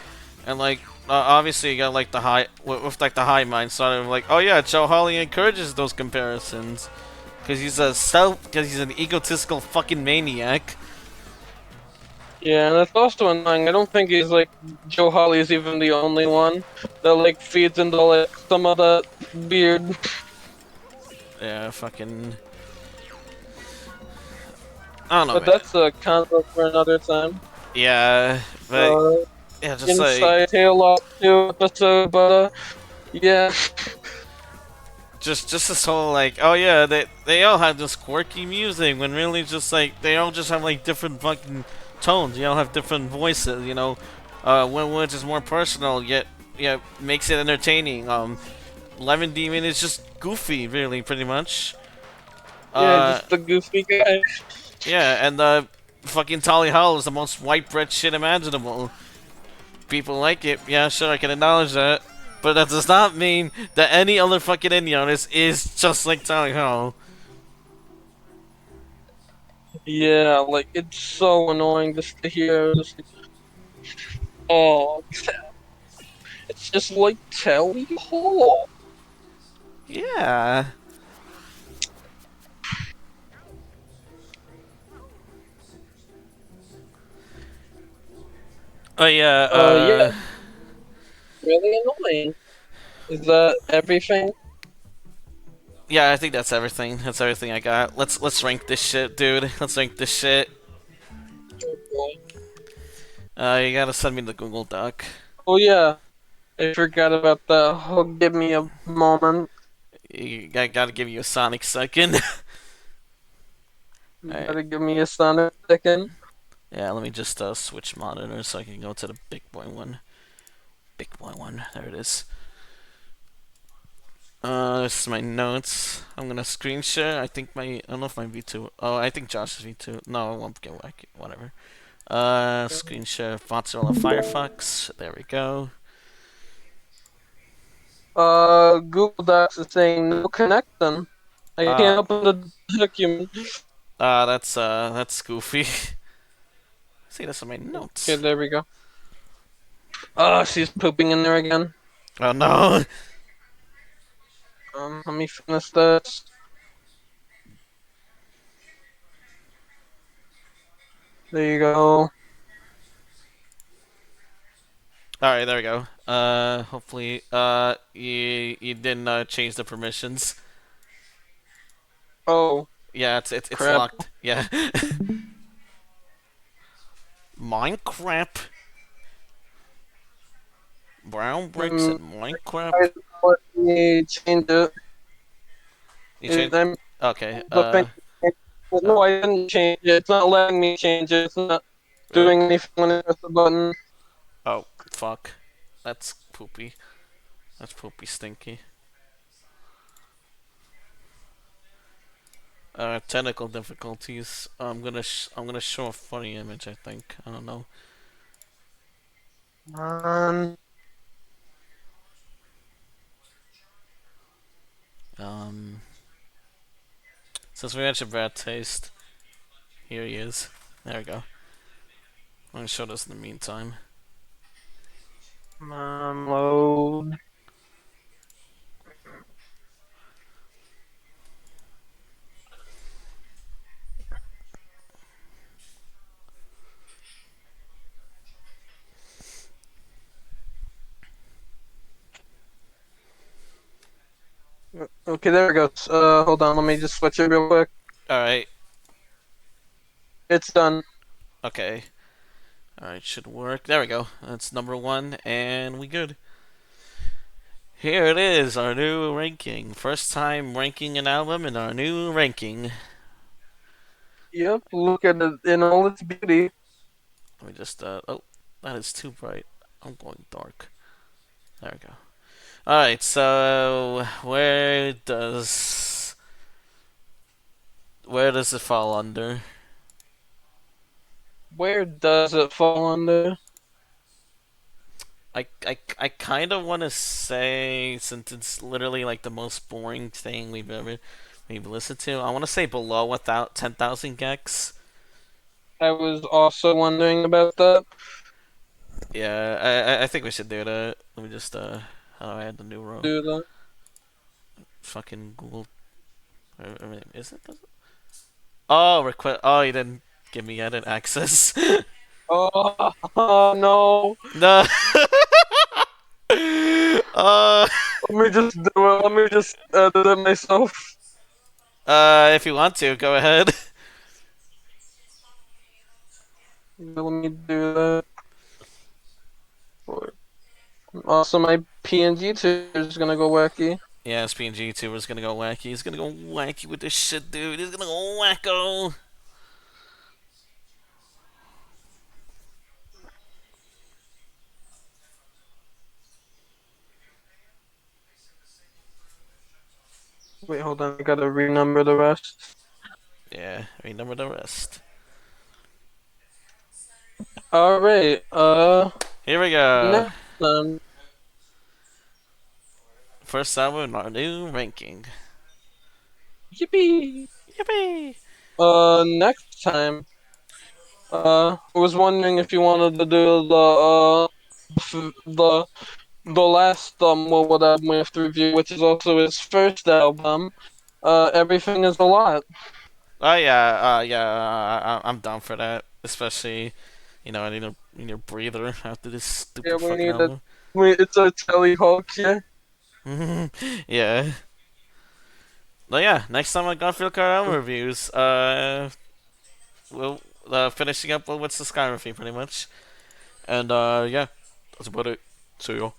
And like obviously you got like the high with like the high mind sort of like, oh yeah, Joe Holly encourages those comparisons because because he's an egotistical fucking maniac. Yeah, and that's also annoying. I don't think he's like Joe Holly is even the only one that like feeds into like some of that weird. Yeah, fucking. I don't know, But man. that's a concept for another time. Yeah, but Uh, yeah, just like Inside Tail Off 2 episode, but yeah. just this whole like, oh yeah, they all have this quirky music when really just like they all just have like different fucking tones. You all have different voices. One which is more personal yet yeah makes it entertaining. Lemon Demon is just goofy, really, pretty much. Yeah, Uh, just the goofy guy. yeah, and fucking Tally Hall is the most white bread shit imaginable. People like it, yeah, sure, I can acknowledge that. But that does not mean that any other fucking indie artist is just like Tally Hall. Yeah, like it's so annoying just to hear. Just like, oh, it's just like Telly Hall. Yeah. Oh yeah, Yeah, really annoying. Is that everything? yeah, I think that's everything. That's everything I got. Let's rank this shit, dude. Let's rank this shit. You gotta send me the Google Doc. Oh yeah, I forgot about that. Oh, give me a moment. I gotta give you a Sonic second. You Alright. gotta give me a Sonic second. Yeah, let me just switch monitors so I can go to the big boy one. Big boy one. There it is. This is my notes. I'm gonna screen share. I don't know if my V2. Oh, I think Josh's V2. No, I won't get whack. Whatever. Screen share Mozilla Firefox. There we go. Google Docs is saying no connection. I Uh, can't open the document. that's goofy. See, that's in my Okay, notes. there we go. She's pooping in there again. Oh no! Let me finish this. There you go. Alright, there we go. Hopefully, you didn't, change the permissions. Oh, Yeah, it's crap. locked. Yeah. Minecraft. Brown bricks Hmm. and Minecraft. Let me change it. You changed. I'm Okay. the thing. No, I didn't change it. It's not letting me change it. It's not Really? doing anything when I press the button. Oh, fuck. That's poopy. That's poopy stinky. Technical difficulties. I'm gonna show a funny image. I think. I don't know. Um, Um, since we mentioned bad taste, here he is. There we go. I'm gonna show this in the meantime. load. Okay, there it goes. Hold on, let me just switch it real quick. All right. It's done. Okay. All right. Should work. There we go. That's number one, and we good. Here it is, our new ranking. First time ranking an album in our new ranking. Yep, look at it in all its beauty. Let me just oh, that is too bright. I'm going dark. There we go. Alright, so where does it fall under? Where does it fall under? I kind of want to say, since it's literally like the most boring thing we've listened to, I want to say below without 10,000 gex. I was also wondering about that. Yeah, I think we should do that. Let me just how do I add the new row? Do that. Fucking Google. Is it? Oh, request. Oh, you didn't give me edit access. Oh, oh no. No. uh, Let me just do it. Let me just edit it myself. if you want to, go ahead. Let me do that. Also, my PNG tutor is gonna go wacky. Yeah, SPNG tuber's gonna go wacky. He's gonna go wacky with this shit, dude. He's gonna go wacko. Wait, hold on. I gotta renumber the rest. Yeah, remember the rest. All right. Here we go. Next time. First album in our new ranking. Yippee. Yippee! Next time. I was wondering if you wanted to do the last what album we have to review, which is also his first album. Everything is a lot. Oh yeah, I'm down for that. Especially, I need a breather after this Yeah, stupid we fucking need a album. it's a telly Hulk here. Yeah. But yeah, next time on Garfield Car album reviews, we'll finishing up with what's the Skyrim theme pretty much. And yeah, that's about it. See ya.